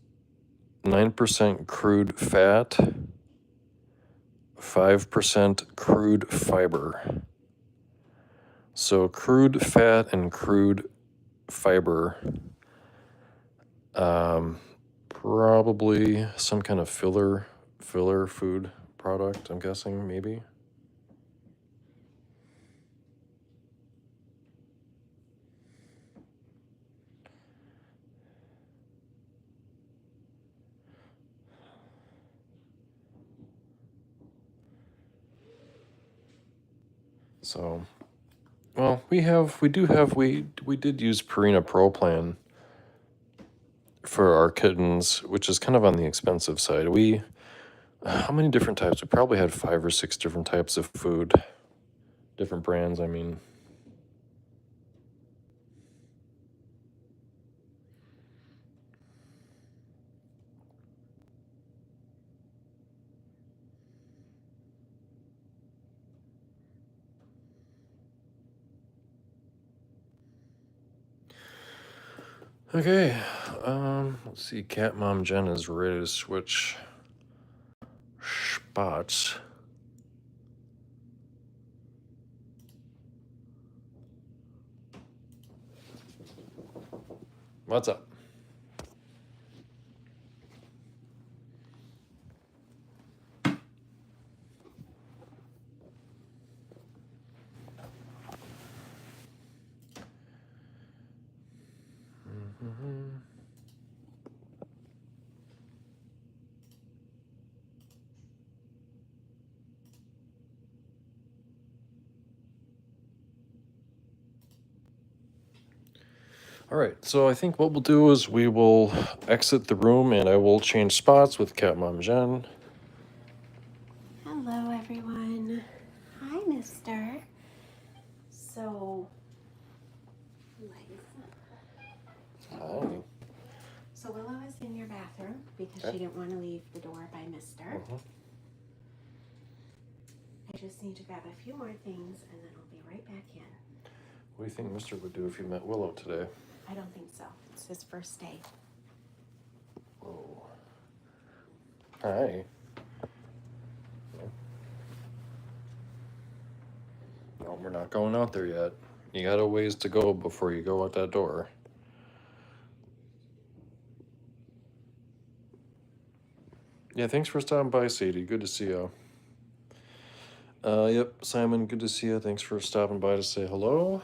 9% crude fat, 5% crude fiber. So crude fat and crude fiber, probably some kind of filler food product, I'm guessing, maybe. So, well, we did use Purina Pro Plan for our kittens, which is kind of on the expensive side. How many different types? We probably had 5 or 6 different types of food, different brands, I mean. Okay, let's see. Cat Mom Jen is ready to switch spots. What's up? All right, so I think what we'll do is we will exit the room and I will change spots with Cat Mom Jen. Hello, everyone. Hi, mister. So, Hi. so Willow is in your bathroom because Okay. she didn't want to leave the door by mister. Mhm. I just need to grab a few more things and then I'll be right back in. What do you think Mr. would do if you met Willow today? I don't think so. It's his first day. Whoa. Hi. No, we're not going out there yet. You got a ways to go before you go out that door. Yeah, thanks for stopping by, Sadie. Good to see you. Yep, Simon, good to see you. Thanks for stopping by to say hello.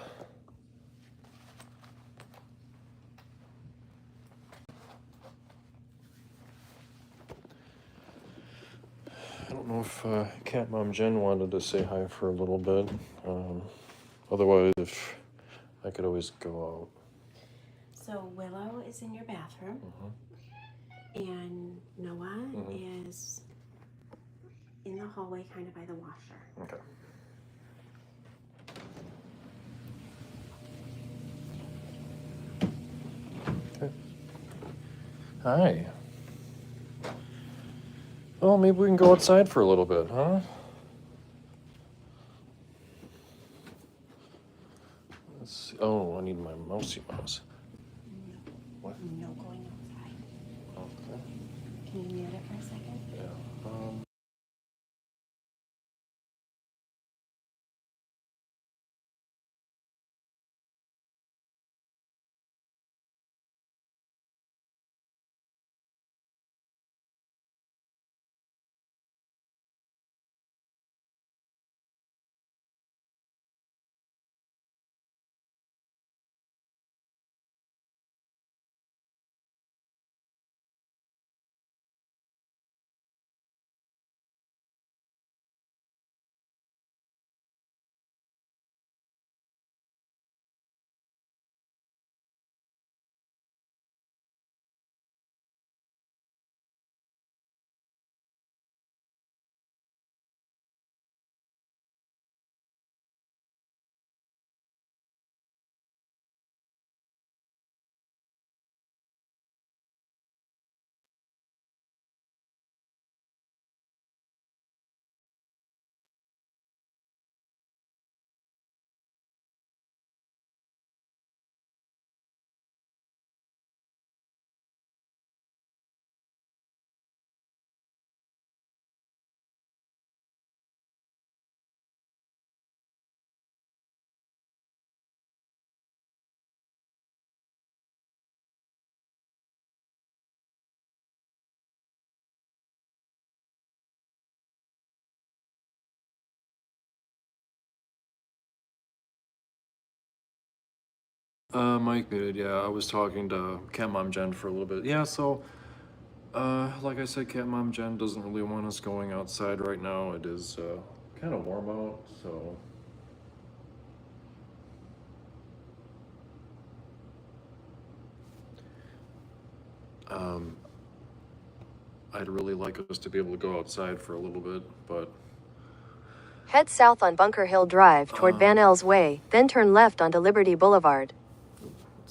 I don't know if Cat Mom Jen wanted to say hi for a little bit. Otherwise, if I could always go out. So, Willow is in your bathroom and Noah is in the hallway, kind of by the washer. Okay. Okay. Hi. Well, maybe we can go outside for a little bit, huh? Let's see. Oh, I need my mousey mouse. What? No going outside. Okay. Can you mute it for a second? Yeah. Mike muted, yeah. I was talking to Cat Mom Jen for a little bit. Yeah, so, like I said, Cat Mom Jen doesn't really want us going outside right now. It is, kind of warm out, so. I'd really like us to be able to go outside for a little bit, but Head south on Bunker Hill Drive toward Van Ells Way, then turn left onto Liberty Boulevard.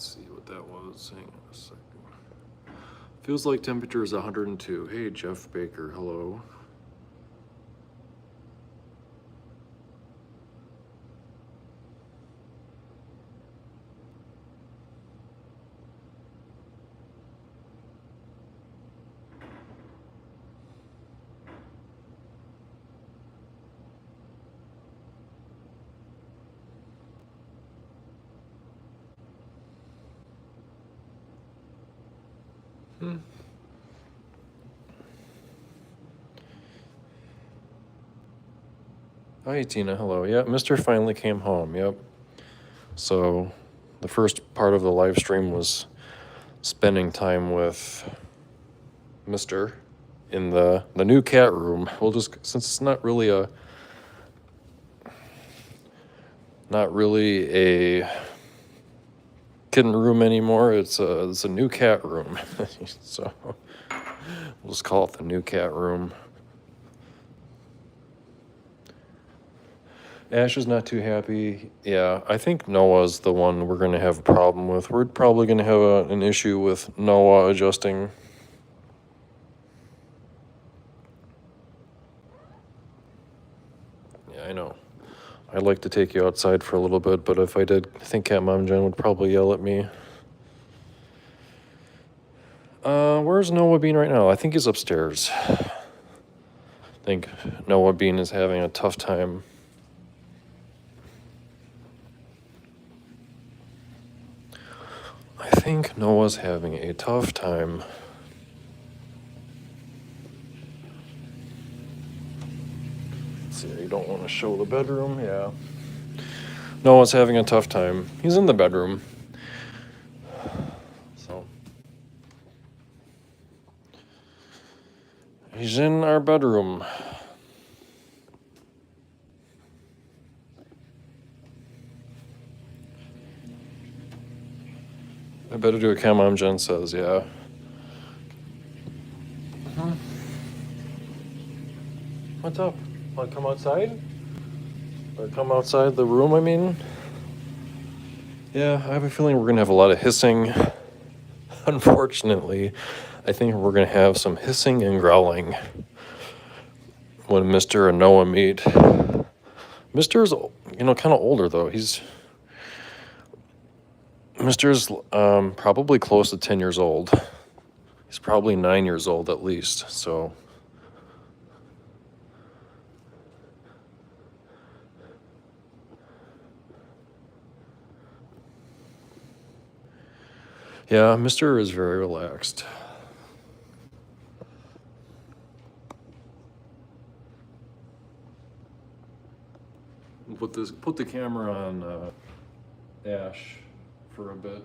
let's see what that was. Hang on a second. Feels like temperature is 102. Hey, Jeff Baker, hello. Hi, Tina, hello. Yeah, Mr. finally came home, yep. So, the first part of the live stream was spending time with Mr. in the new cat room. We'll just, since it's not really a kitten room anymore, it's a new cat room. So, we'll just call it the new cat room. Ash is not too happy. Yeah, I think Noah's the one we're going to have a problem with. We're probably going to have an issue with Noah adjusting. Yeah, I know. I'd like to take you outside for a little bit, but if I did, I think Cat Mom Jen would probably yell at me. Where's Noah Bean right now? I think he's upstairs. I think Noah Bean is having a tough time. I think Noah's having a tough time. Let's see, you don't want to show the bedroom? Yeah. Noah's having a tough time. He's in the bedroom. So. He's in our bedroom. I better do what Cat Mom Jen says, yeah. What's up? Want to come outside? Or come outside the room, I mean? Yeah, I have a feeling we're going to have a lot of hissing. Unfortunately, I think we're going to have some hissing and growling when Mr. and Noah meet. Mr.'s, kind of older, though. Mr.'s probably close to 10 years old. He's probably 9 years old at least, so. Yeah, Mr. is very relaxed. Put the camera on Ash for a bit.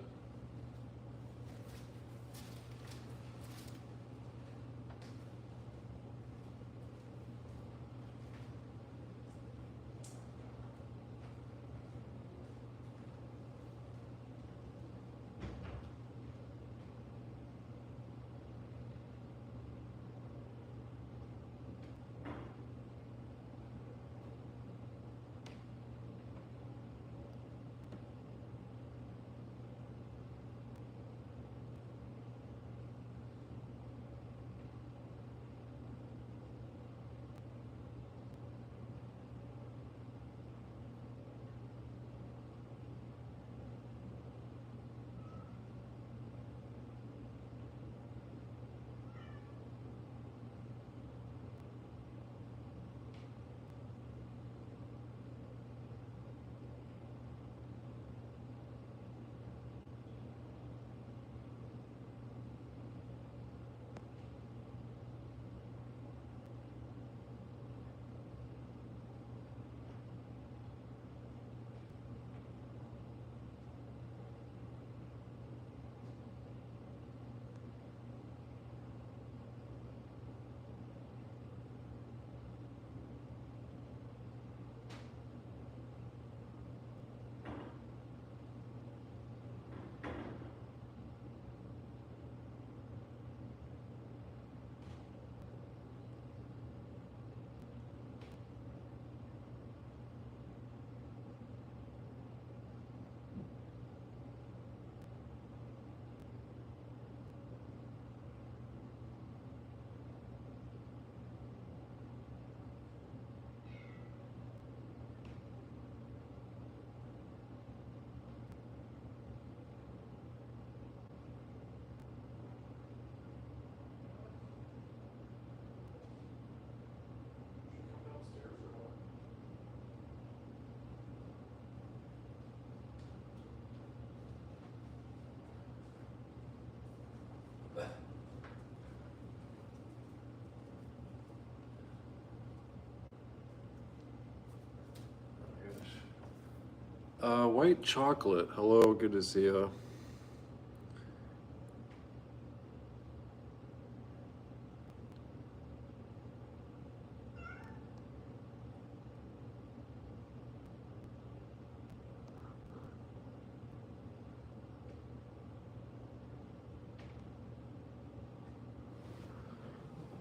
White chocolate. Hello, good to see you.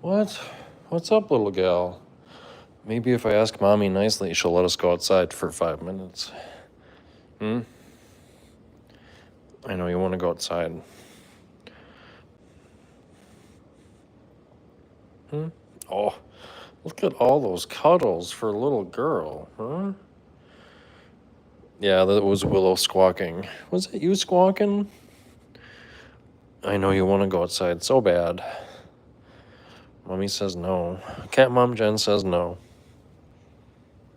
What? What's up, little gal? Maybe if I ask Mommy nicely, she'll let us go outside for 5 minutes. Hmm? I know you want to go outside. Hmm? Oh, look at all those cuddles for a little girl, huh? Yeah, that was Willow squawking. Was it you squawking? I know you want to go outside so bad. Mommy says no. Cat Mom Jen says no.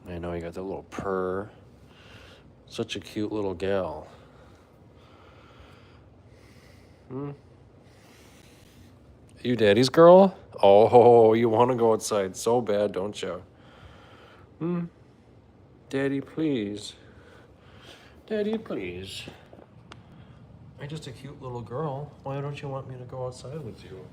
I know you got that little purr. Such a cute little gal. Hmm? You daddy's girl? Oh, you want to go outside so bad, don't you? Hmm? Daddy, please. Daddy, please. I'm just a cute little girl. Why don't you want me to go outside with you?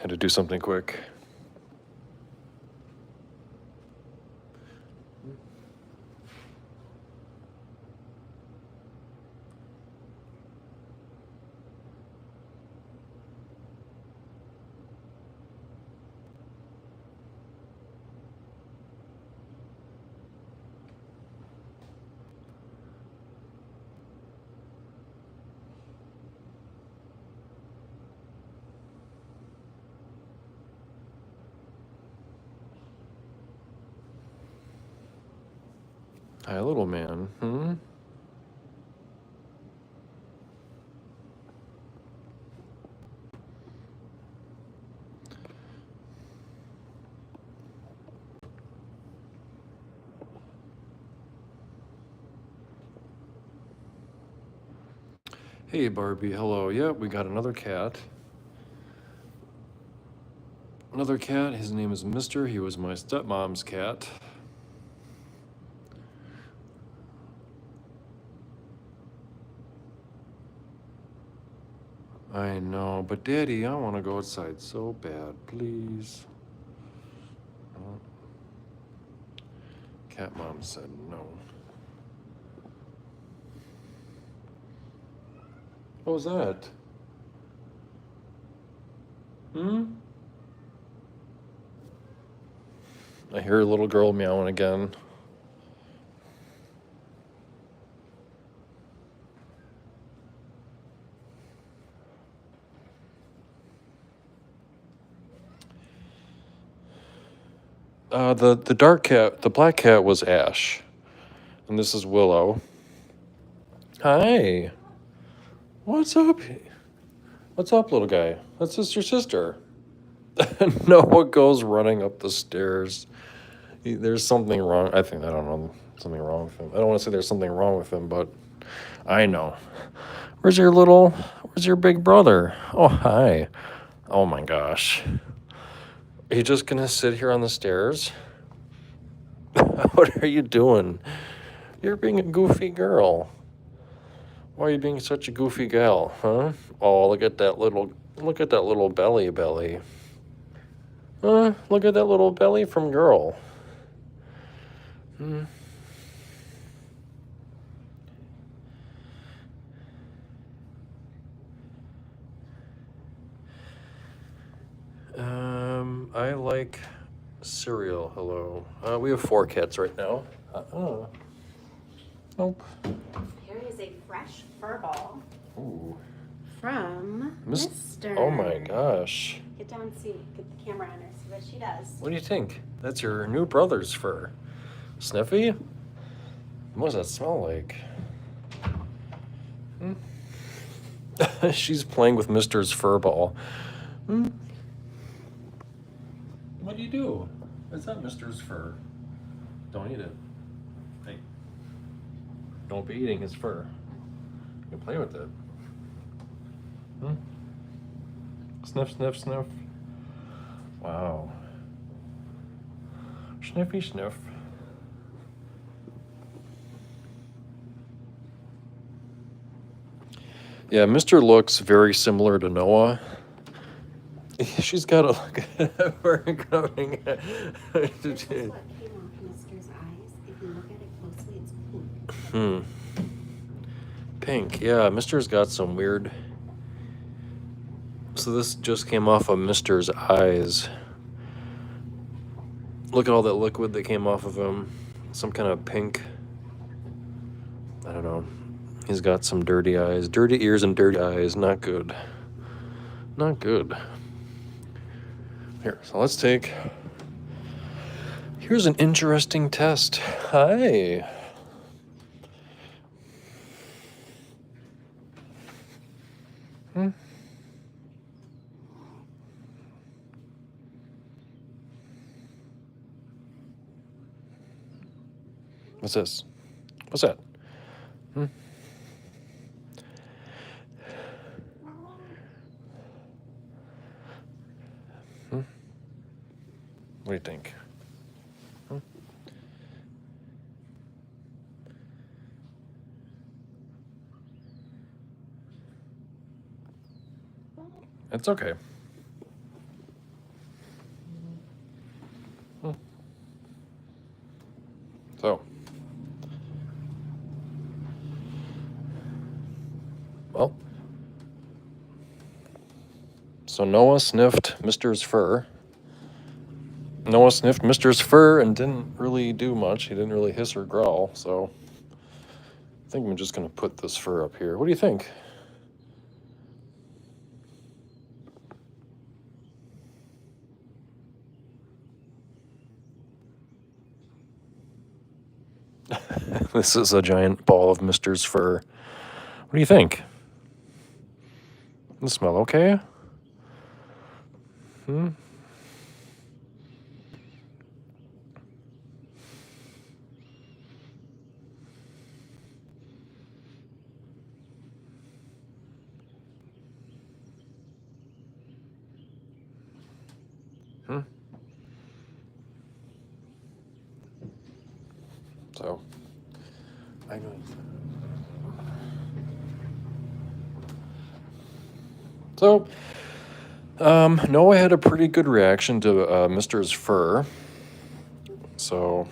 Had to do something quick. Hi, little man. Hmm? Hey, Barbie. Hello. Yep, we got another cat. Another cat. His name is Mister. He was my stepmom's cat. I know, but Daddy, I want to go outside so bad. Please. Oh, cat Mom said no. What was that? Hmm? I hear a little girl meowing again. The dark cat, the black cat was Ash, and this is Willow. Hi. What's up? What's up, little guy? That's just your sister. Noah goes running up the stairs. There's something wrong. I don't know, something wrong with him. I don't want to say there's something wrong with him, but I know. Where's your big brother? Oh, hi. Oh my gosh. Are you just gonna sit here on the stairs? What are you doing? You're being a goofy girl. Why are you being such a goofy gal, huh? Oh, look at that little belly. Look at that little belly from girl. Hmm. I like cereal. Hello. We have 4 cats right now. Nope. Here is a fresh fur ball Ooh. from Mr. Oh my gosh. Get down and see. Get the camera on her. See what she does. What do you think? That's your new brother's fur. Sniffy? What does that smell like? She's playing with Mister's fur ball. What do you do? It's not Mister's fur. Don't eat it. Hey. Don't be eating his fur. You can play with it. Sniff, sniff, sniff. Wow. Sniffy, sniff. Yeah, Mister looks very similar to Noah. She's got a look at fur coming. This is what came off Mr.'s eyes. If you look at it closely, it's pink. Pink, yeah. Mister's got some weird. So this just came off of Mister's eyes. Look at all that liquid that came off of him. Some kind of pink. I don't know. He's got some dirty eyes. Dirty ears and dirty eyes. Not good. Not good. Here, so let's take. Here's an interesting test. Hi. What's this? What's that? What do you think? It's okay. So. Well. So Noah sniffed Mister's fur. Noah sniffed Mister's fur and didn't really do much. He didn't really hiss or growl, so I think I'm just going to put this fur up here. What do you think? This is a giant ball of Mister's fur. What do you think? Does it smell okay? So, I know. So, Noah had a pretty good reaction to Mister's fur. So,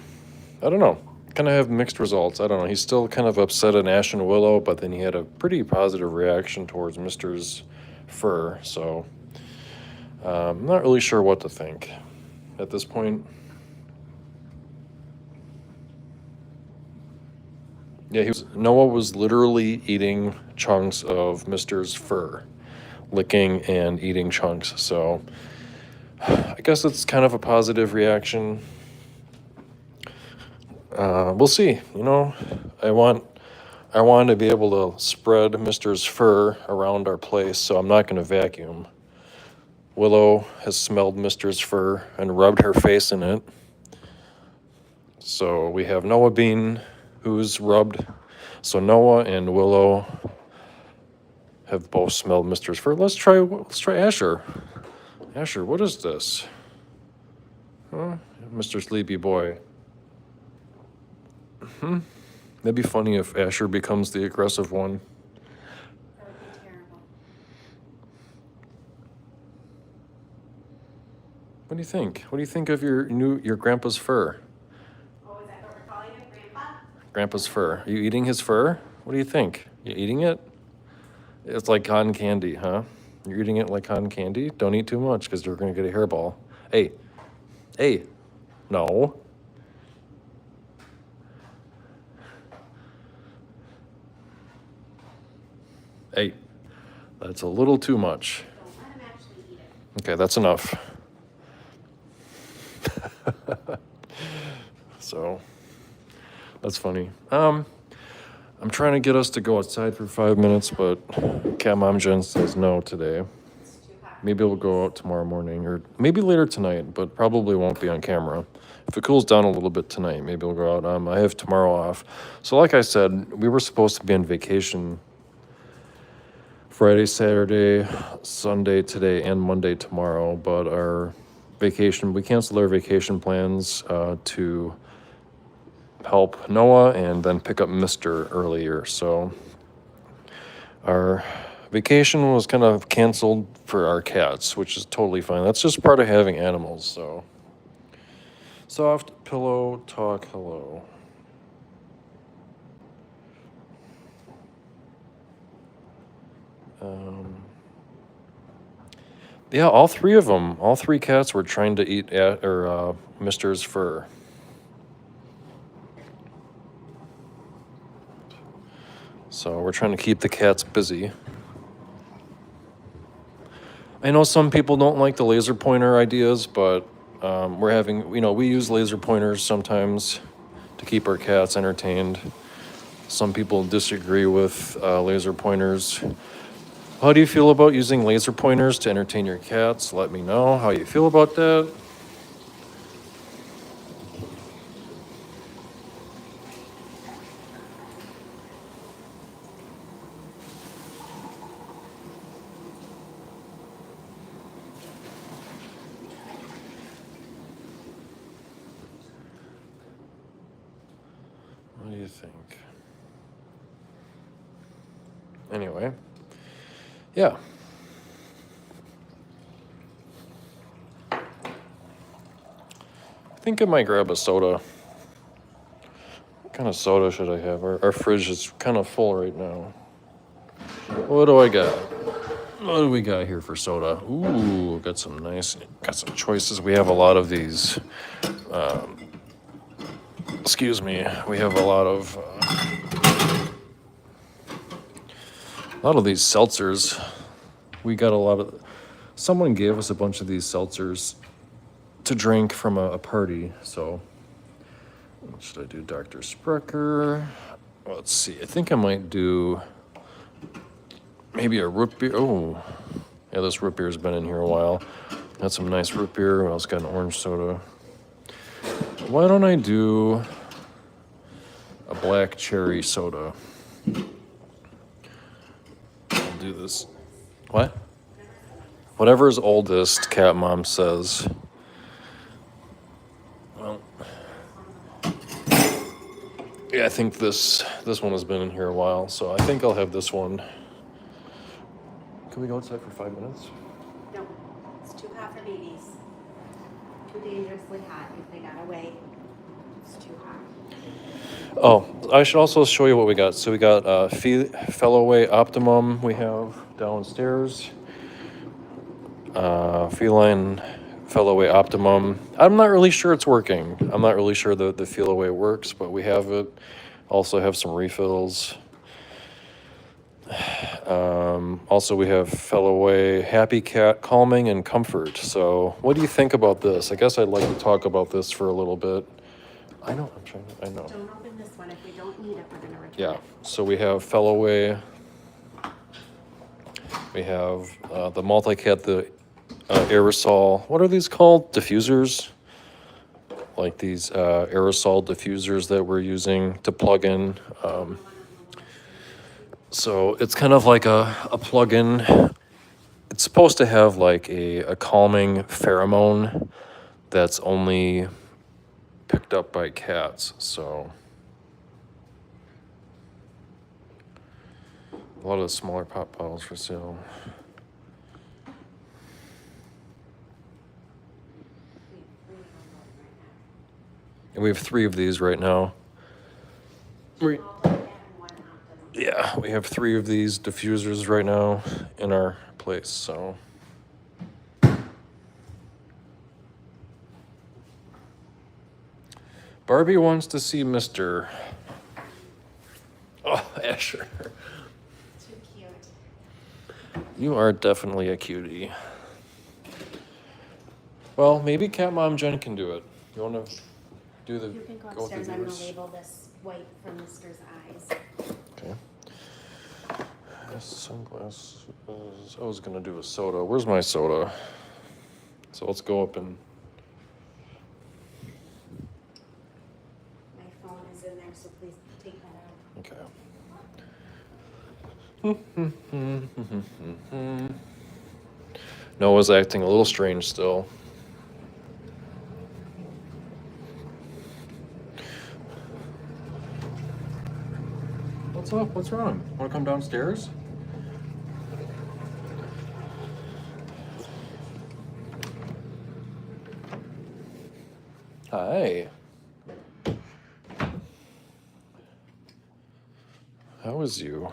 I don't know. Kind of have mixed results. I don't know. He's still kind of upset at Ash and Willow, but then he had a pretty positive reaction towards Mister's fur. So, I'm not really sure what to think at this point. Yeah, Noah was literally eating chunks of Mister's fur, licking and eating chunks. So I guess it's kind of a positive reaction. We'll see. You know, I want to be able to spread Mister's fur around our place, so I'm not going to vacuum. Willow has smelled Mister's fur and rubbed her face in it. So we have Noah Bean, who's rubbed. So Noah and Willow have both smelled Mister's fur. Let's try Asher. Asher, what is this? Huh? Mr. Sleepy Boy. That'd be funny if Asher becomes the aggressive one. That would be terrible. What do you think? What do you think of your grandpa's fur? Oh, is that what we're calling him, Grandpa? Grandpa's fur. Are you eating his fur? What do you think? You eating it? It's like cotton candy, huh? You're eating it like cotton candy? Don't eat too much because you're gonna get a hairball. Hey, hey, no. Hey, that's a little too much. Don't let him actually eat it. Okay, that's enough. So, that's funny. I'm trying to get us to go outside for 5 minutes, but Cat Mom Jen says no today. It's too hot. Maybe we'll go out tomorrow morning, or maybe later tonight, but probably won't be on camera. If it cools down a little bit tonight, maybe we'll go out. I have tomorrow off. So like I said, we were supposed to be on vacation Friday, Saturday, Sunday today, and Monday tomorrow, but we canceled our vacation plans to help Noah and then pick up Mr. earlier. So our vacation was kind of canceled for our cats, which is totally fine. That's just part of having animals, so. Soft pillow talk hello. Yeah, all three cats were trying to eat Mr.'s fur. So we're trying to keep the cats busy. I know some people don't like the laser pointer ideas, but we use laser pointers sometimes to keep our cats entertained. Some people disagree with laser pointers. How do you feel about using laser pointers to entertain your cats? Let me know how you feel about that. What do you think? Anyway, yeah. I think I might grab a soda. What kind of soda should I have? Our fridge is kind of full right now. What do I got? What do we got here for soda? Ooh, got some choices. We have a lot of these. Excuse me. We have a lot of these seltzers. We got a lot of. Someone gave us a bunch of these seltzers to drink from a party. So, what should I do? Dr. Sprecher. Let's see. I think I might do maybe a root beer. Oh, yeah, this root beer's been in here a while. Got some nice root beer. I also got an orange soda. Why don't I do a black cherry soda? I'll do this. What? Whatever's oldest, Cat Mom says. Well, yeah, I think this one has been in here a while, so I think I'll have this one. Can we go outside for 5 minutes? No, it's too hot for babies. Too dangerously hot if they got away. It's too hot. Oh, I should also show you what we got. So we got Felloway Optimum we have downstairs. Feline Felloway Optimum. I'm not really sure it's working. I'm not really sure the Felloway works, but we have it. Also have some refills. Also, we have Felloway Happy Cat Calming and Comfort. So, what do you think about this? I guess I'd like to talk about this for a little bit. I know. Don't open this one. If we don't need it, we're going to return Yeah. it. So we have Felloway. We have the Multicat, the aerosol. What are these called? Diffusers. Like these aerosol diffusers that we're using to plug in. So it's kind of like a plug-in. It's supposed to have like a calming pheromone that's only picked up by cats. So a lot of the smaller pop bottles for sale. And we have 3 of these right now. We, All like that and one optimum. yeah, we have 3 of these diffusers right now in our place, so. Barbie wants to see Mr. Oh, Asher. Too cute. You are definitely a cutie. Well, maybe Cat Mom Jen can do it. You want to do the You can go with the upstairs. I'm gonna viewers? label this white for Mister's eyes. Okay. Yes, sunglasses. I was gonna do a soda. Where's my soda? So let's go up and. My phone is in there, so please take that out. Okay. Noah's acting a little strange still. What's up? What's wrong? Want to come downstairs? Hi. How is you?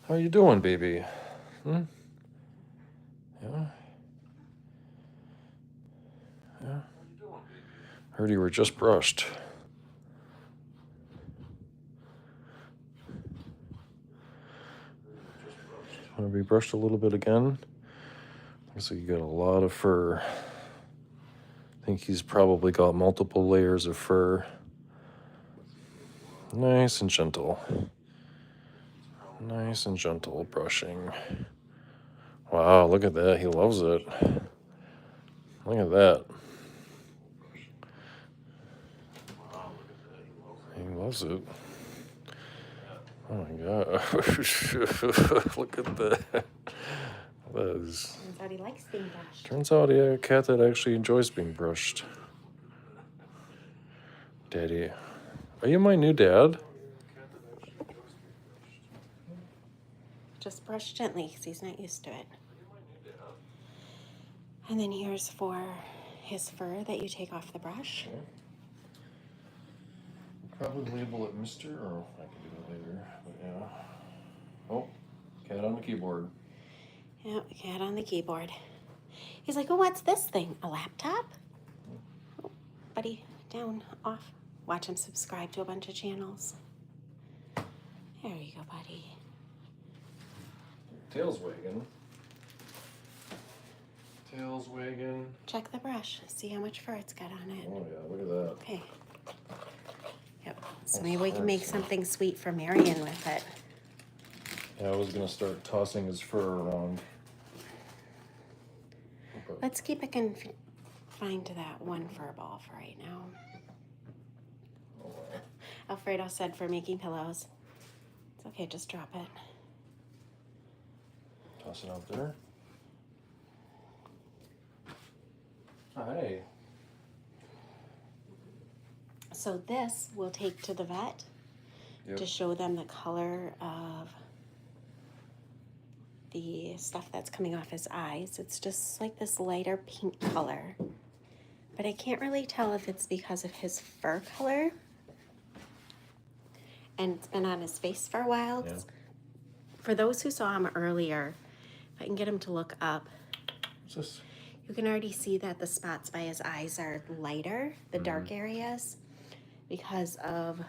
How you doing, baby? Yeah? Yeah? Heard you were just brushed. Want to be brushed a little bit again? Looks like you got a lot of fur. I think he's probably got multiple layers of fur. Nice and gentle. Nice and gentle brushing. Wow, look at that. He loves it. Look at that. He loves it. Oh my gosh. Look at that. That is. Turns out he likes being brushed. Turns out, yeah, a cat that actually enjoys being brushed. Daddy. Are you my new dad? Just brush gently because he's not used to it. And then here's for his fur that you take off the brush. Okay. Probably label it Mr. or I can do that later. But yeah. Oh, cat on the keyboard. Yep, cat on the keyboard. He's like, oh, what's this thing? A laptop? Oh, buddy, down, off. Watch him subscribe to a bunch of channels. There you go, buddy. Tail's wagging. Tail's wagging. Check the brush. See how much fur it's got on it. Oh yeah, look at that. Okay. Yep. So maybe we can make something sweet for Marion with it. Yeah, I was gonna start tossing his fur around. But Let's keep it confined to that one fur ball for right now. oh well. Alfredo said for making pillows. It's okay, just drop it. Toss it out there. Hi. So this we'll take to the vet Yep. to show them the color of the stuff that's coming off his eyes. It's just like this lighter pink color. But I can't really tell if it's because of his fur color. And it's been on his face for a while. Yeah. For those who saw him earlier, if I can get him to look up, What's this? you can already see that the spots by his eyes are lighter, the dark areas, because of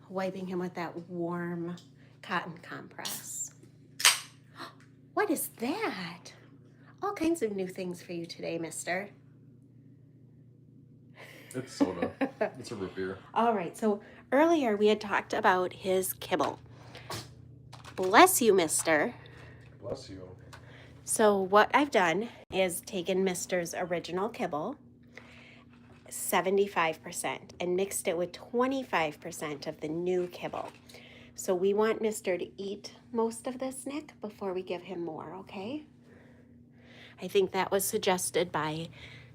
wiping him with that warm cotton compress. What is that? All kinds of new things for you today, mister. It's soda. It's a root beer. All right, so earlier we had talked about his kibble. Bless you, mister. Bless you. So what I've done is taken Mister's original kibble, 75%, and mixed it with 25% of the new kibble. So we want Mister to eat most of this, Nick, before we give him more, okay? I think that was suggested by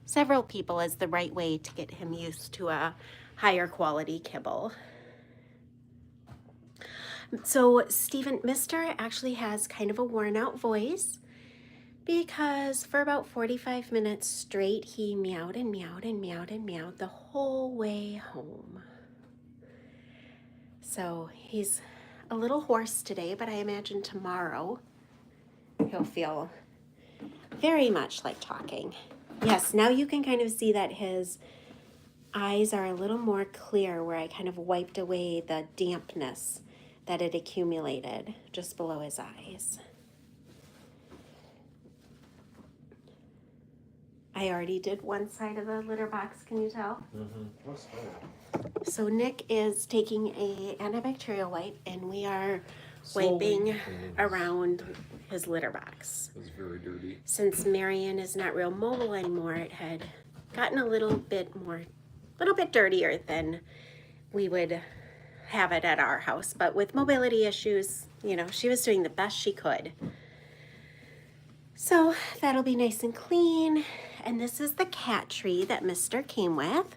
several people as the right way to get him used to a higher quality kibble. So Stephen, Mr. actually has kind of a worn out voice because for about 45 minutes straight, he meowed and meowed and meowed and meowed the whole way home. So he's a little hoarse today, but I imagine tomorrow he'll feel very much like talking. Yes, now you can kind of see that his eyes are a little more clear where I kind of wiped away the dampness that had accumulated just below his eyes. I already did one side of the litter box, can you tell? So Nick is taking a antibacterial wipe and we are wiping around his litter box. It's very dirty. Since Marion is not real mobile anymore, it had gotten a little bit dirtier than we would have it at our house. But with mobility issues, you know, she was doing the best she could. So that'll be nice and clean. And this is the cat tree that Mr. came with.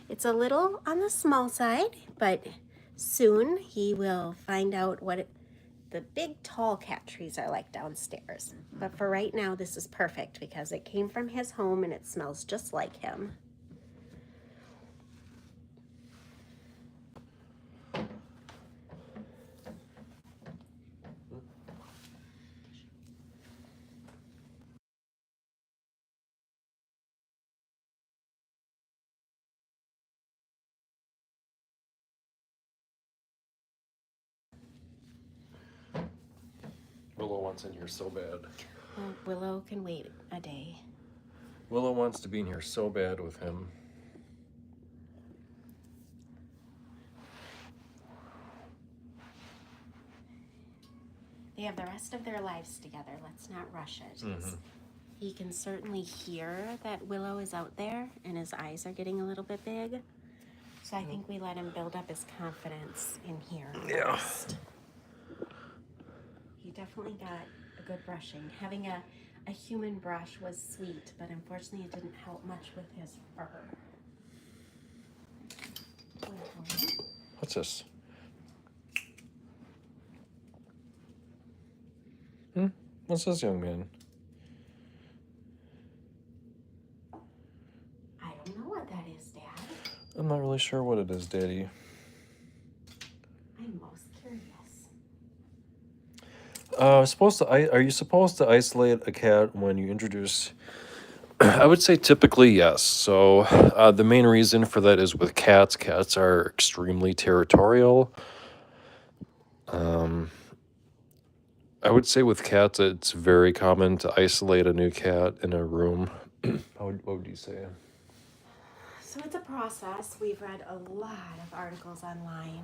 It's a little on the small side, but soon he will find out what the big tall cat trees are like downstairs. But for right now, this is perfect because it came from his home and it smells just like him. Willow wants in here so bad. Well, Willow can wait a day. Willow wants to be in here so bad with him. They have the rest of their lives together. Let's not rush it. He can certainly hear that Willow is out there and his eyes are getting a little bit big. So I think we let him build up his confidence in here first. He definitely got a good brushing. Having a human brush was sweet, but unfortunately it didn't help much with his fur. What's this? What's this, young man? I don't know what that is, Dad. I'm not really sure what it is, Daddy. I'm most curious. Are you supposed to isolate a cat when you introduce? I would say typically yes. So the main reason for that is with cats. Cats are extremely territorial. I would say with cats, it's very common to isolate a new cat in a room. What would you say? So it's a process. We've read a lot of articles online.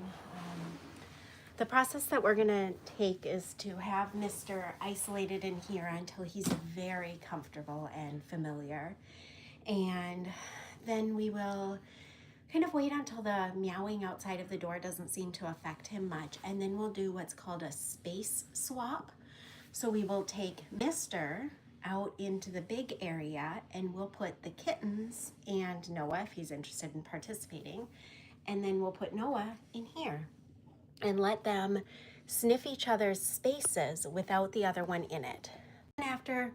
The process that we're gonna take is to have Mr. isolated in here until he's very comfortable and familiar. And then we will kind of wait until the meowing outside of the door doesn't seem to affect him much. And then we'll do what's called a space swap. So we will take Mr. out into the big area and we'll put the kittens and Noah, if he's interested in participating, and then we'll put Noah in here and let them sniff each other's spaces without the other one in it. And after,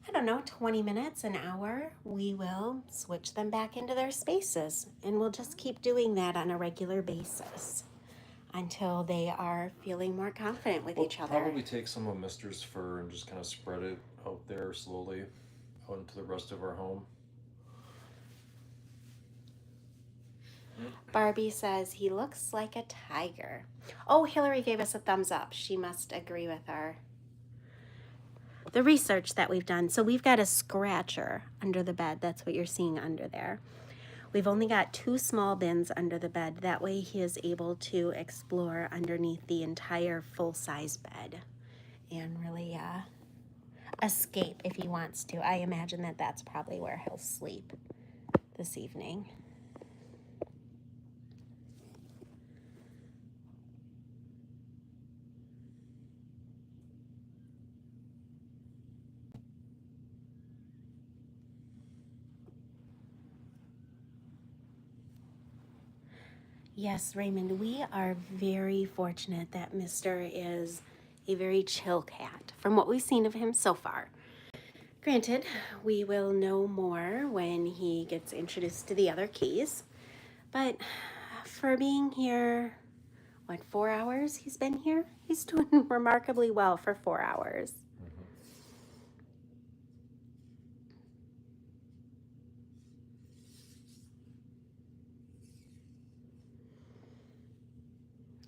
I don't know, 20 minutes, an hour, we will switch them back into their spaces. And we'll just keep doing that on a regular basis until they are feeling more confident with each other. Probably take some of Mister's fur and just kind of spread it out there slowly out into the rest of our home. Barbie says he looks like a tiger. Oh, Hillary gave us a thumbs up. She must agree with the research that we've done. So we've got a scratcher under the bed. That's what you're seeing under there. We've only got 2 small bins under the bed. That way he is able to explore underneath the entire full-size bed and really escape if he wants to. I imagine that that's probably where he'll sleep this evening. Yes, Raymond, we are very fortunate that Mr. is a very chill cat from what we've seen of him so far. Granted, we will know more when he gets introduced to the other keys, but for being here, what, 4 hours he's been here? He's doing remarkably well for 4 hours.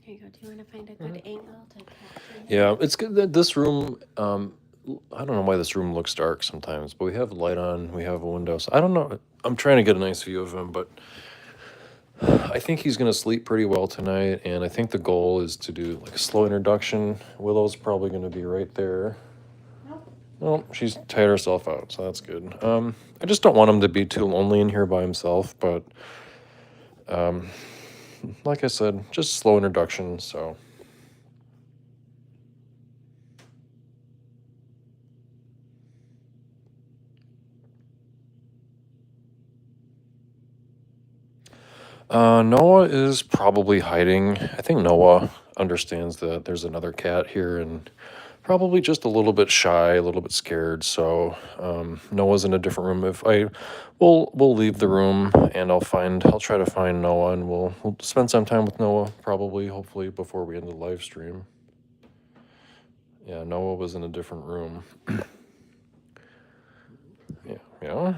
Here you go. Do you want to find a good angle to capture him? Yeah, it's good that this room. I don't know why this room looks dark sometimes, but we have a light on. We have a window. So I don't know. I'm trying to get a nice view of him, but I think he's gonna sleep pretty well tonight. And I think the goal is to do like a slow introduction. Willow's probably gonna be right there. Nope. Well, she's tired herself out, so that's good. I just don't want him to be too lonely in here by himself, but like I said, just slow introduction. So. Noah is probably hiding. I think Noah understands that there's another cat here and probably just a little bit shy, a little bit scared. So Noah's in a different room. If I, we'll leave the room and I'll try to find Noah and we'll spend some time with Noah probably, hopefully before we end the live stream. Yeah, Noah was in a different room. Yeah, yeah,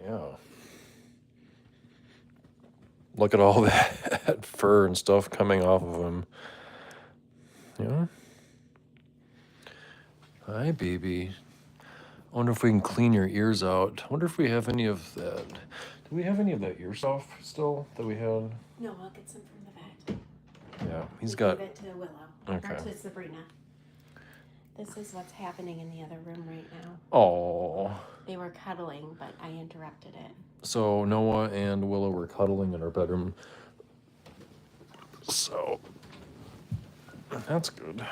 yeah. Look at all that fur and stuff coming off of him. Yeah. Hi, baby. I wonder if we can clean your ears out. I wonder if we have any of that. Do we have any of that ear stuff still that we had? No, I'll get some from the vet. Yeah, he's We got. gave it to Willow, Okay. not to Sabrina. This is what's happening in the other room right now. Oh. They were cuddling, but I interrupted it. So Noah and Willow were cuddling in our bedroom. So that's good.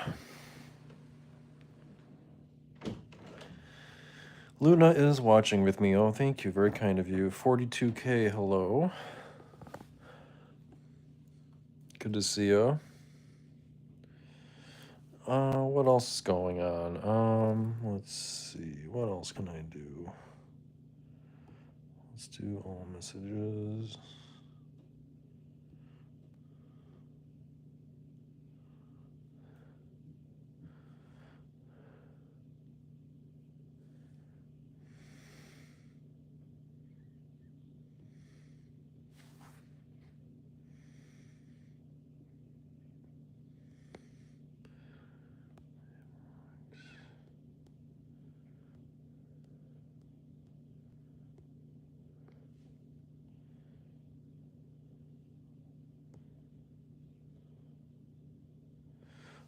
Luna is watching with me. Oh, thank you. Very kind of you. 42K, hello. Good to see you. What else is going on? Let's see. What else can I do? Let's do all messages.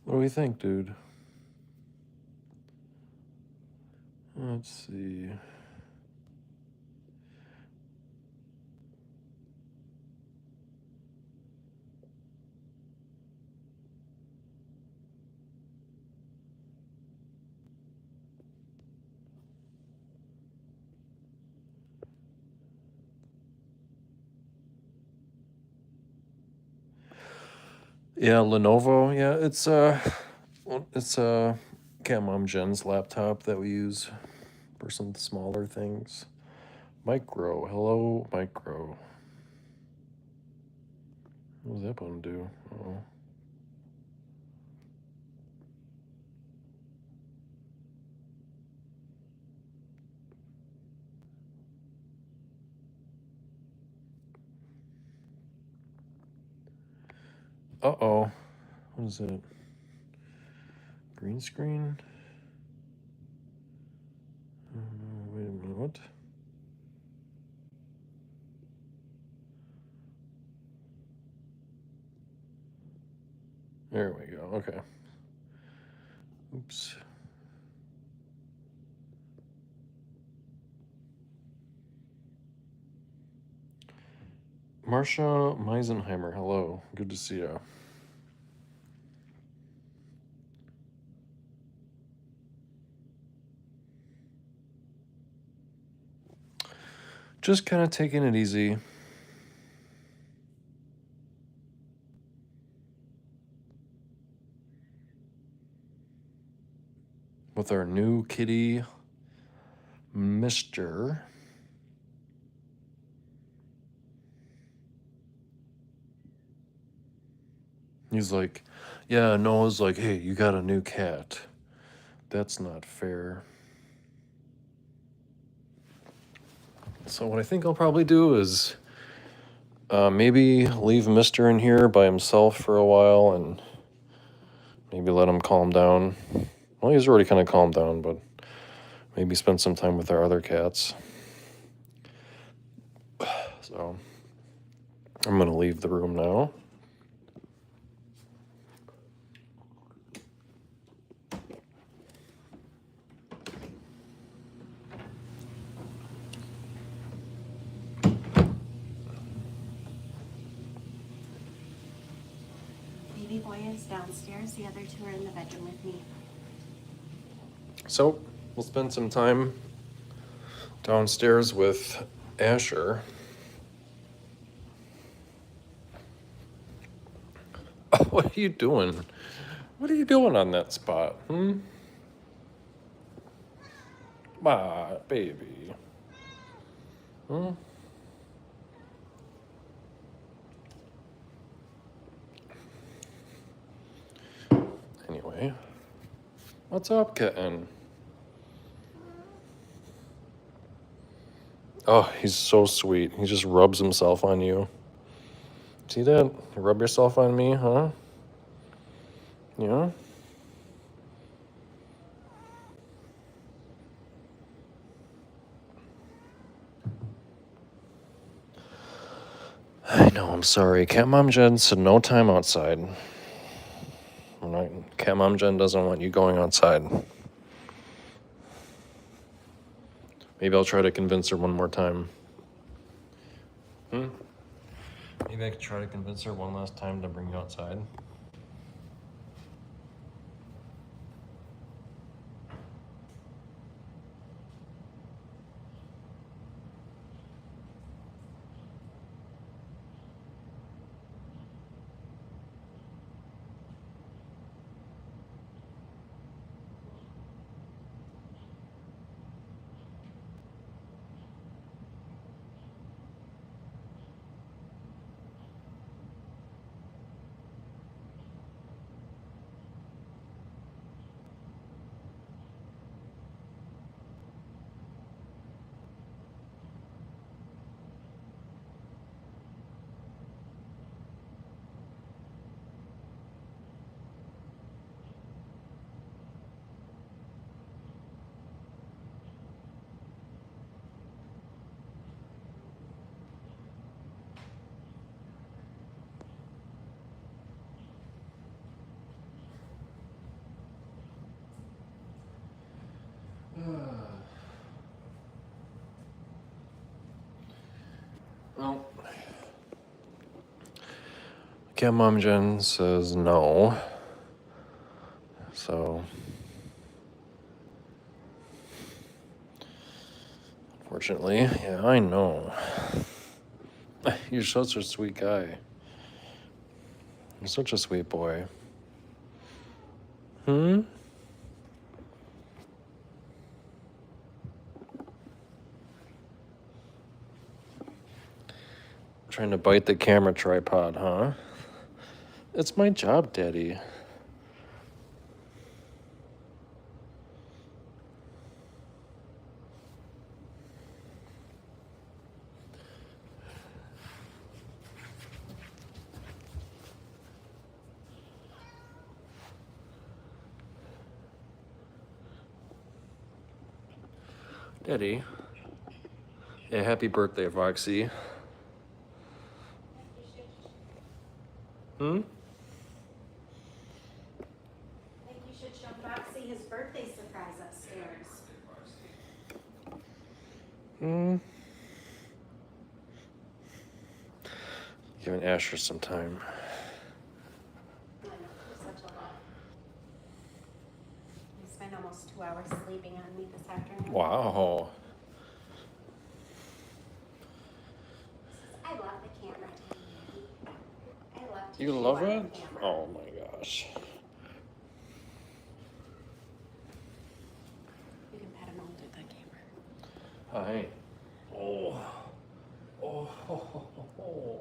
What do we think, dude? Let's see. Yeah, Lenovo. Yeah, it's Cat Mom Jen's laptop that we use for some smaller things. Micro. Hello, Micro. What was that button do? Oh. Uh-oh. What is it? Green screen? Wait a minute, what? There we go, okay. Oops. Marsha Meisenheimer, hello. Good to see you. Just kind of taking it easy. with our new kitty, Mr. He's like, yeah, Noah's like, hey, you got a new cat. That's not fair. So what I think I'll probably do is maybe leave Mister in here by himself for a while and maybe let him calm down. Well, he's already kind of calmed down, but maybe spend some time with our other cats. So I'm going to leave the room now. Baby boy is downstairs. The other two are in the bedroom with me. So we'll spend some time downstairs with Asher. Oh, what are you doing? What are you doing on that spot? Ah, baby. Anyway, what's up, kitten? Oh, he's so sweet. He just rubs himself on you. See that? You rub yourself on me, huh? Yeah? I know, I'm sorry. Cat Mom Jen said no time outside. Cat Mom Jen doesn't want you going outside. Maybe I'll try to convince her one more time. Maybe I could try to convince her one last time to bring you outside. Well, Cat Mom Jen says no. So, unfortunately, yeah, I know. You're such a sweet guy. You're such a sweet boy. Trying to bite the camera tripod, huh? It's my job, Daddy. Daddy. Yeah, happy birthday, Foxy. I think you should show Foxy his birthday surprise upstairs. Giving Asher some time. I know, you're such a love. You spent almost 2 hours sleeping on me this afternoon. Wow. I love the camera. I love to You chew love on the it? camera. Oh my gosh. Hi. Oh. Oh.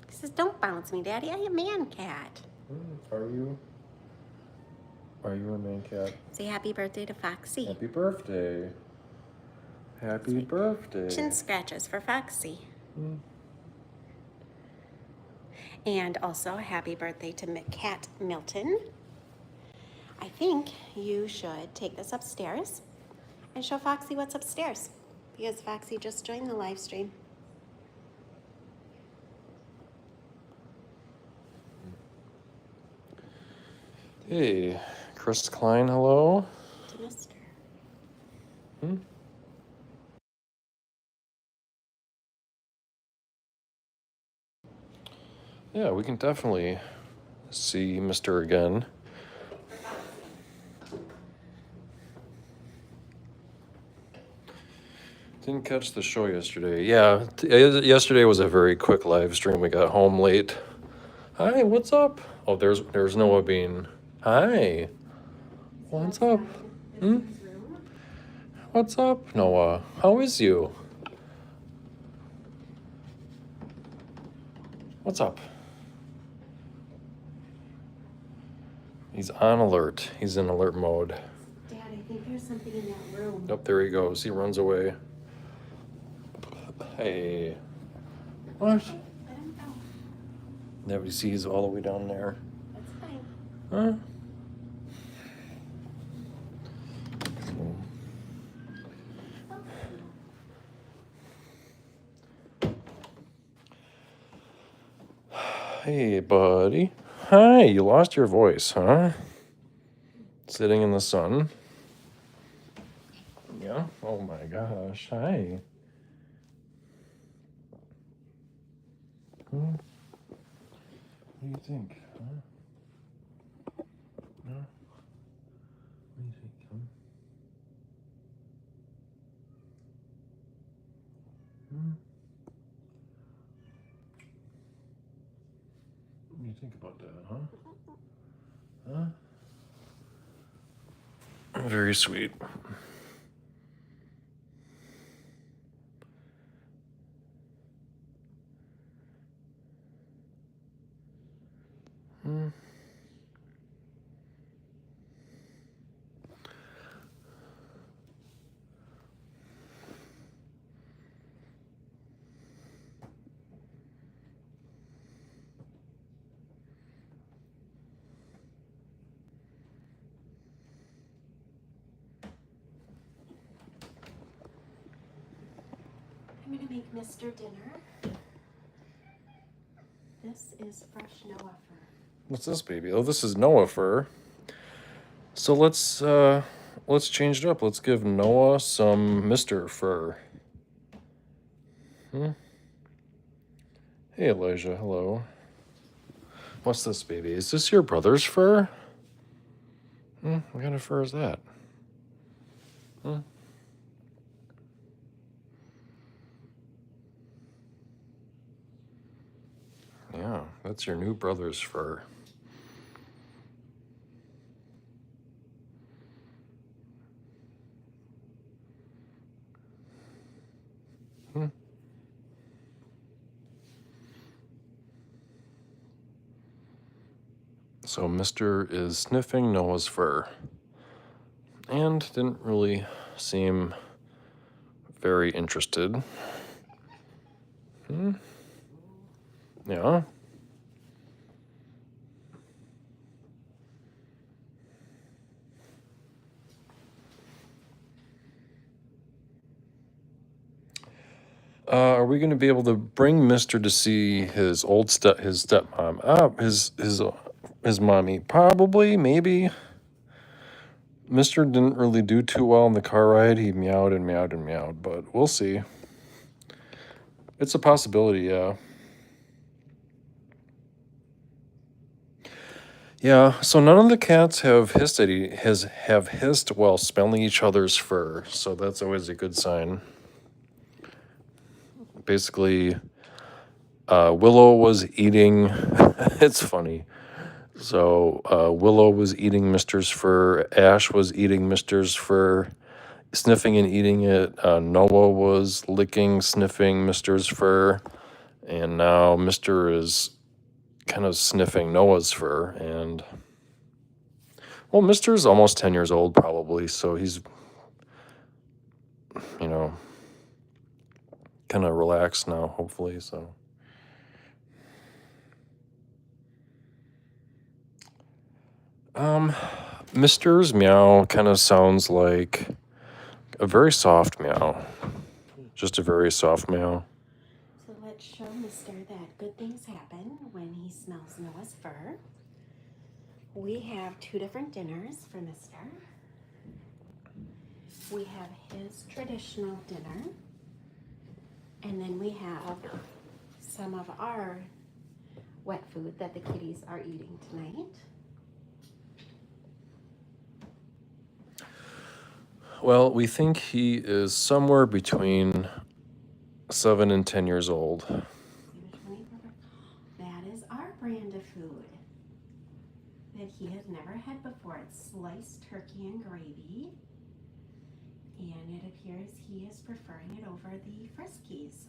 He says, "Don't bounce me, Daddy. I'm a man cat." Are you? Are you a man cat? Say happy birthday to Foxy. Happy birthday. Happy birthday. Chin scratches for Foxy. Hmm. And also, happy birthday to Cat Milton. I think you should take this upstairs and show Foxy what's upstairs, because Foxy just joined the live stream. Hey, Chris Klein, hello. To Mr. Hmm? Yeah, we can definitely see Mr. again. Didn't catch the show yesterday. Yeah, yesterday was a very quick live stream. We got home late. Hi, what's up? Oh, there's Noah Bean. Hi. What's up? Hmm? What's up, Noah? How is you? What's up? He's on alert. He's in alert mode. Dad, I think there's something in that room. Nope, there he goes. He runs away. Hey. What? I don't know. Nobody sees all the way down there. That's fine. Huh? Hey, buddy. Hi, you lost your voice, huh? Sitting in the sun. Yeah? Oh my gosh. Hi. What do you think? Huh? No? What do you think? Huh? What do you think about that, huh? Huh? Very sweet. I'm gonna make Mr. dinner. This is fresh Noah fur. What's this, baby? Oh, this is Noah fur. So let's change it up. Let's give Noah some Mr. Fur. Hey, Elijah. Hello. What's this, baby? Is this your brother's fur? What kind of fur is that? Yeah, that's your new brother's fur. So Mr. is sniffing Noah's fur. And didn't really seem very interested. Yeah. Are we going to be able to bring Mr. to see his his stepmom? His mommy? Probably, maybe. Mr. didn't really do too well in the car ride. He meowed and meowed and meowed, but we'll see. It's a possibility, yeah. Yeah, so none of the cats have hissed while smelling each other's fur, so that's always a good sign. Basically, Willow was eating. It's funny. So Willow was eating Mister's fur. Ash was eating Mister's fur, sniffing and eating it. Noah was licking, sniffing Mister's fur. And now Mister is kind of sniffing Noah's fur. And, well, Mister's almost 10 years old, probably. So he's, you know, kind of relaxed now, hopefully. So. Mister's meow kind of sounds like a very soft meow. Just a very soft meow. So let's show Mister that good things happen when he smells Noah's fur. We have 2 different dinners for Mister. We have his traditional dinner, and then we have some of our wet food that the kitties are eating tonight. Well, we think he is somewhere between 7 and 10 years old. That is our brand of food that he has never had before. It's sliced turkey and gravy. And it appears he is preferring it over the Friskies.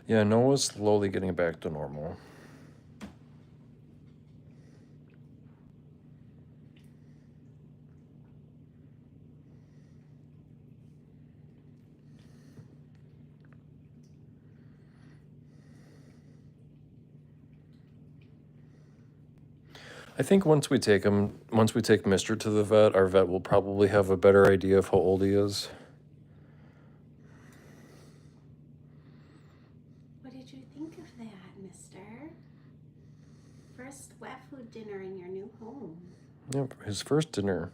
Yeah, Noah's slowly getting back to normal. I think once we take Mister to the vet, our vet will probably have a better idea of how old he is. What did you think of that, Mister? First wet food dinner in your new home. Yep, his first dinner.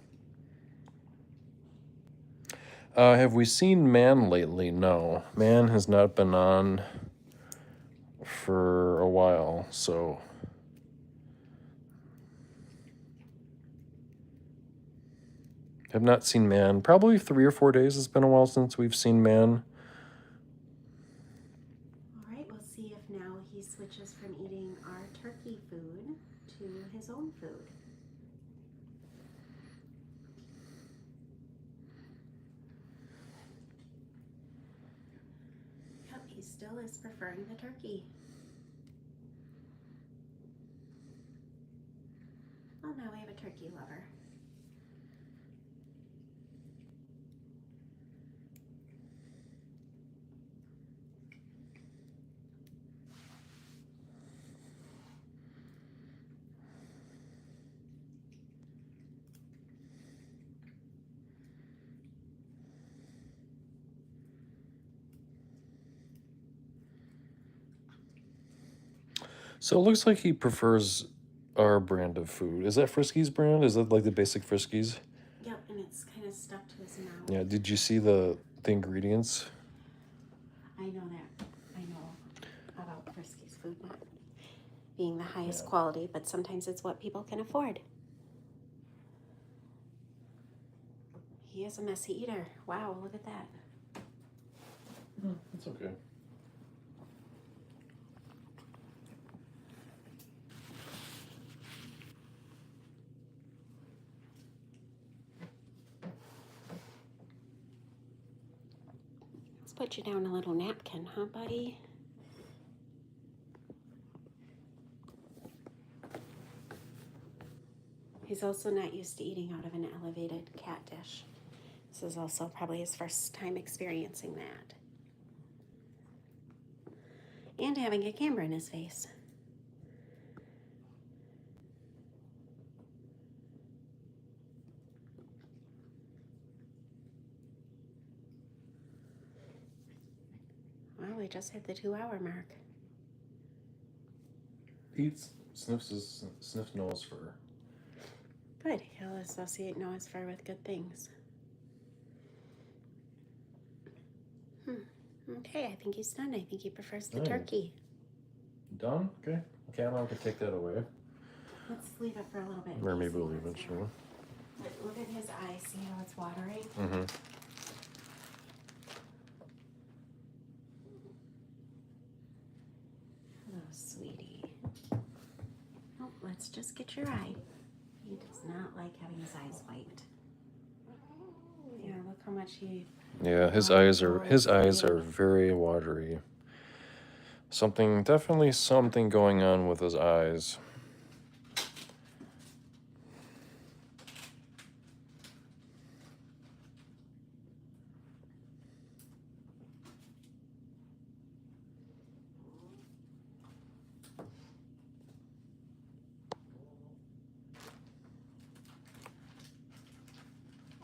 Have we seen Man lately? No. Man has not been on for a while, so. Have not seen Man. Probably 3 or 4 days. It's been a while since we've seen Man. All right, we'll see if now he switches from eating our turkey food to his own food. Yep, he still is preferring the turkey. Well, now we have a turkey lover. So it looks like he prefers our brand of food. Is that Friskies brand? Is that like the basic Friskies? Yep, and it's kind of stuck to his mouth. Yeah, did you see the ingredients? I know that. I know about Friskies food not being the highest Yeah. quality, but sometimes it's what people can afford. He is a messy eater. Wow, look at that. It's okay. Let's put you down a little napkin, huh, buddy? He's also not used to eating out of an elevated cat dish. This is also probably his first time experiencing that. And having a camera in his face. Well, we just hit the 2-hour mark. Sniffs Noah's fur. Good. He'll associate Noah's fur with good things. Okay, I think he's done. I think he prefers the Nice. turkey. Done? Okay. Camera can take that away. Let's leave it for a little bit. Or maybe we'll leave it, sure. But look at his eyes. See how it's watering? Mm-hmm. sweetie. Oh, let's just get your eye. He does not like having his eyes wiped. Yeah, look how much he. Yeah, his eyes are very watery. Definitely something going on with his eyes.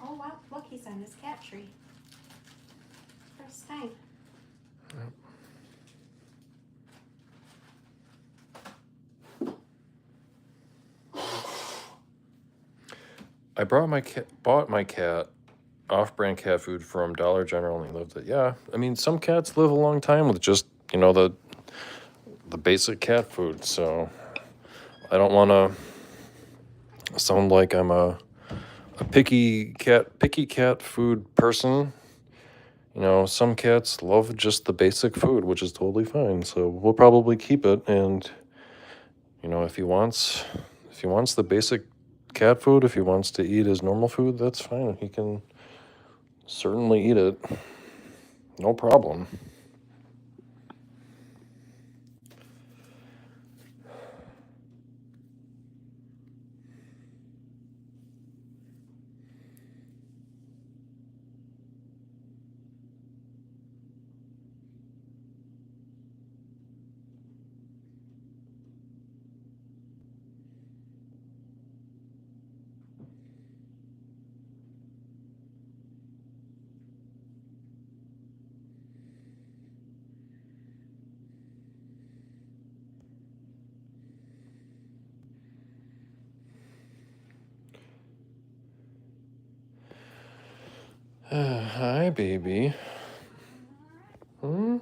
Oh wow, look, he's on his cat tree. First time. I bought my cat off-brand cat food from Dollar General, and he loved it. Yeah, I mean, some cats live a long time with just the basic cat food. So I don't want to sound like I'm a picky cat food person. Some cats love just the basic food, which is totally fine. So we'll probably keep it, and if he wants the basic cat food, if he wants to eat his normal food, that's fine. He can certainly eat it. No problem. Hi, baby. Hmm?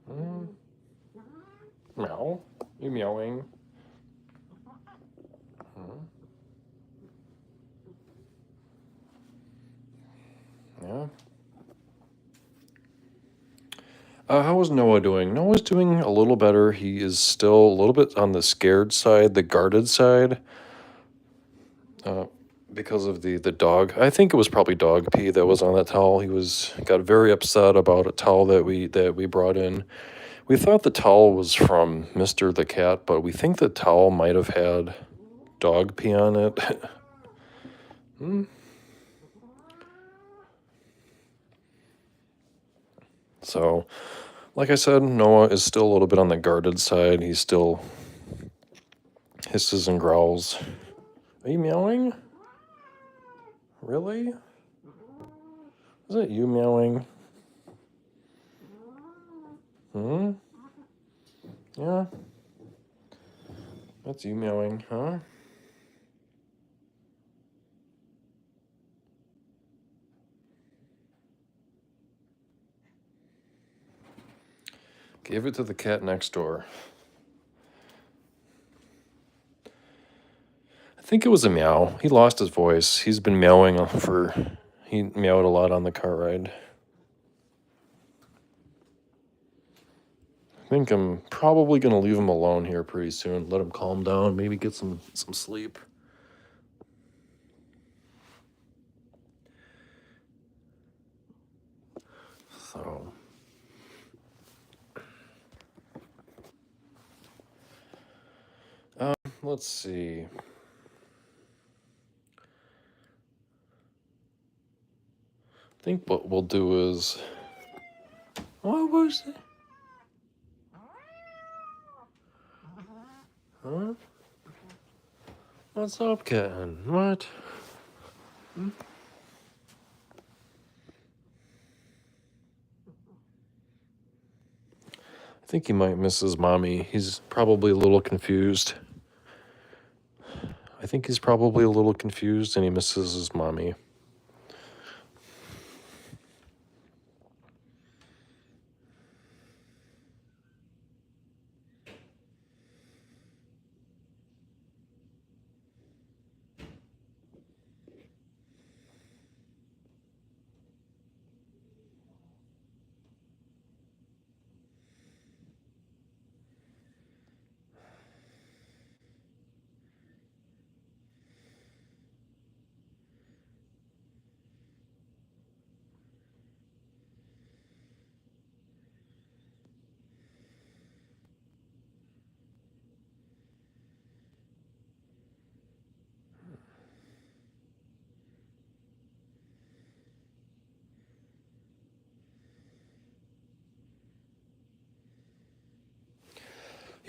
Hmm? Meow? You meowing? Hmm? Yeah. How is Noah doing? Noah's doing a little better. He is still a little bit on the scared side, the guarded side, uh, because of the dog. I think it was probably dog pee that was on that towel. Got very upset about a towel that we brought in. We thought the towel was from Mr. the cat, but we think the towel might have had dog pee on it. Hmm? So, like I said, Noah is still a little bit on the guarded side. He still hisses and growls. Are you meowing? Really? Is it you meowing? Hmm? Yeah? That's you meowing, huh? Give it to the cat next door. I think it was a meow. He lost his voice. He's been meowing he meowed a lot on the car ride. I think I'm probably going to leave him alone here pretty soon. Let him calm down, maybe get some sleep. So, let's see. I think what we'll do is... What was it? Huh? What's up, kitten? What? I think he might miss his mommy. He's probably a little confused. I think he's probably a little confused and he misses his mommy.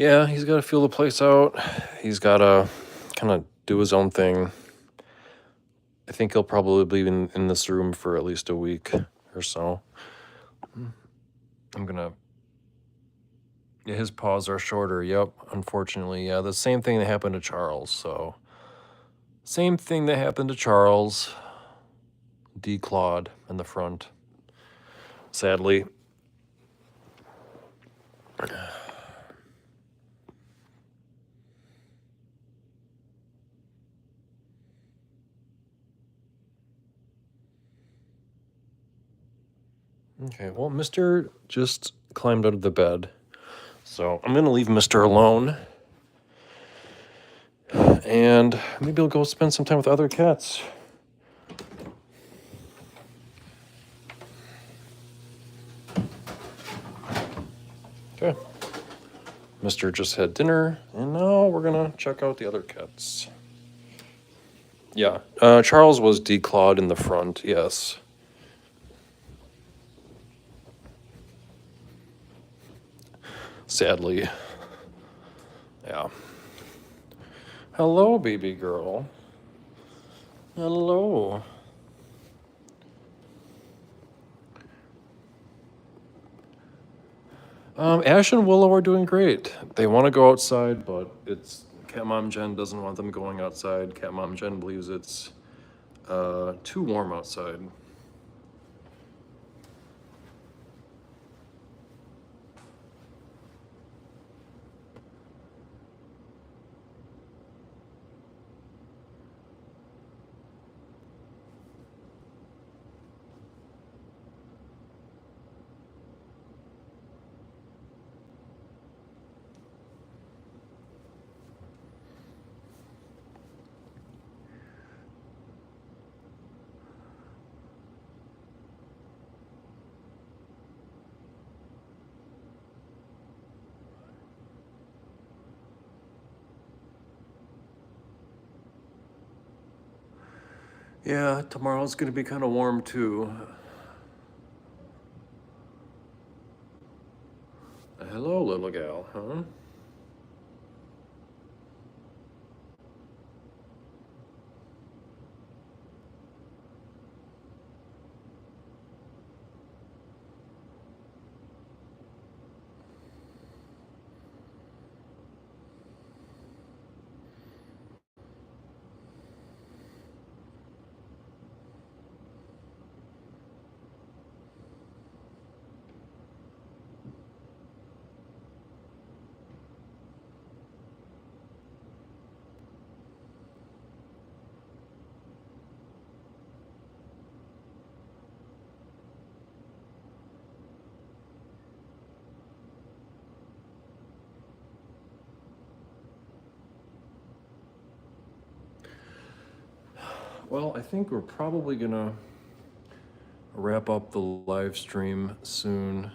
Yeah, he's got to feel the place out. He's got to kind of do his own thing. I think he'll probably be in this room for at least a week or so. I'm gonna. Yeah, his paws are shorter. Yep, unfortunately, yeah. The same thing that happened to Charles. So, same thing that happened to Charles. Declawed in the front. Sadly. Okay, well, Mr. just climbed out of the bed. So I'm gonna leave Mr. alone. And maybe he'll go spend some time with other cats. Okay. Mr. just had dinner, and now we're gonna check out the other cats. Yeah, Charles was declawed in the front, yes. Sadly. Yeah. Hello, baby girl. Hello. Ash and Willow are doing great. They want to go outside, but it's Cat Mom Jen doesn't want them going outside. Cat Mom Jen believes it's too warm outside. Yeah, tomorrow's gonna be kind of warm too. Hello, little gal, huh? Well, I think we're probably gonna wrap up the live stream soon.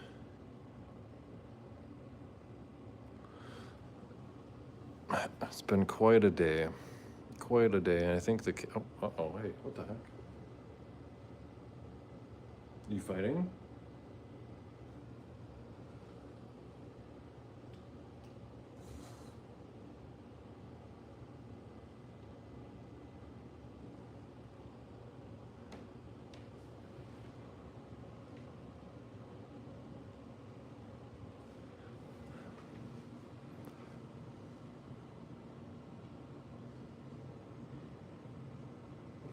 It's been quite a day. Quite a day. I think the. Oh, hey, what the heck? You fighting?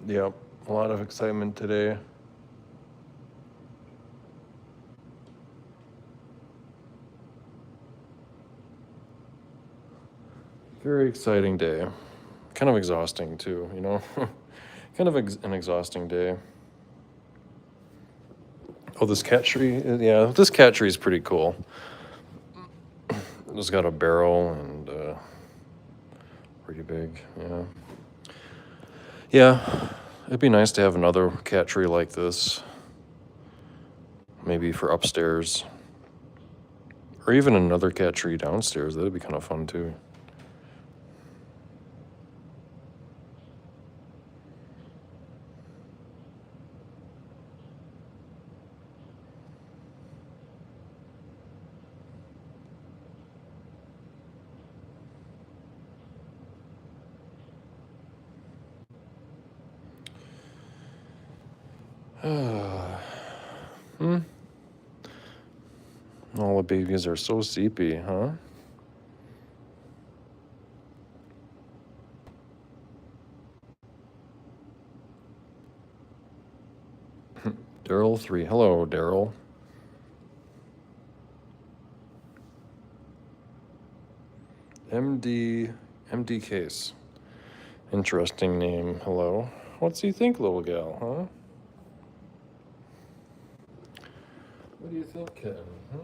Yep, a lot of excitement today. Very exciting day. Kind of exhausting too, you know? Kind of an exhausting day. Oh, this cat tree? Yeah, this cat tree is pretty cool. It's got a barrel and pretty big, yeah. Yeah, it'd be nice to have another cat tree like this. Maybe for upstairs. Or even another cat tree downstairs. That'd be kind of fun too. All the babies are so sleepy, huh? Daryl 3. Hello, Daryl. MD Case. Interesting name. Hello. What's he think, little gal, huh? What do you think, Ken? Huh?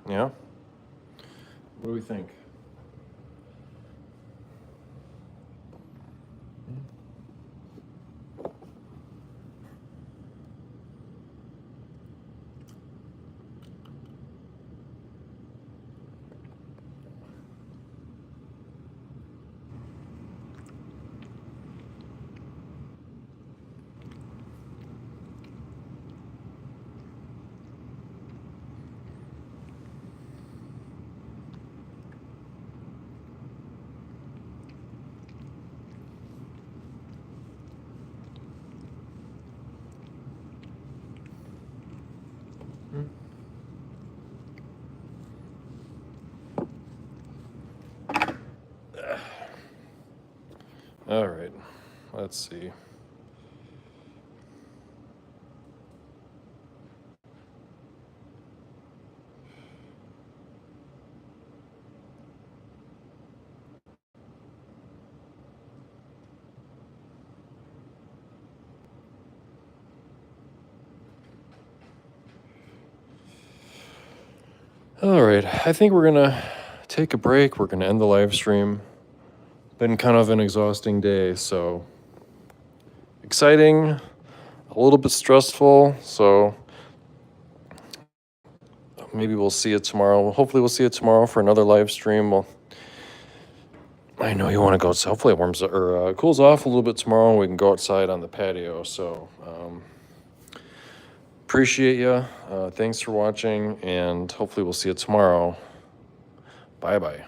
Yeah? What do we think? All right. Let's see. All right. I think we're going to take a break. We're going to end the live stream. Been kind of an exhausting day, so exciting, a little bit stressful. So maybe we'll see it tomorrow. Hopefully, we'll see it tomorrow for another live stream. Well, I know you want to go. So hopefully, it warms or cools off a little bit tomorrow, and we can go outside on the patio. So appreciate you. Thanks for watching, and hopefully, we'll see you tomorrow. Bye bye.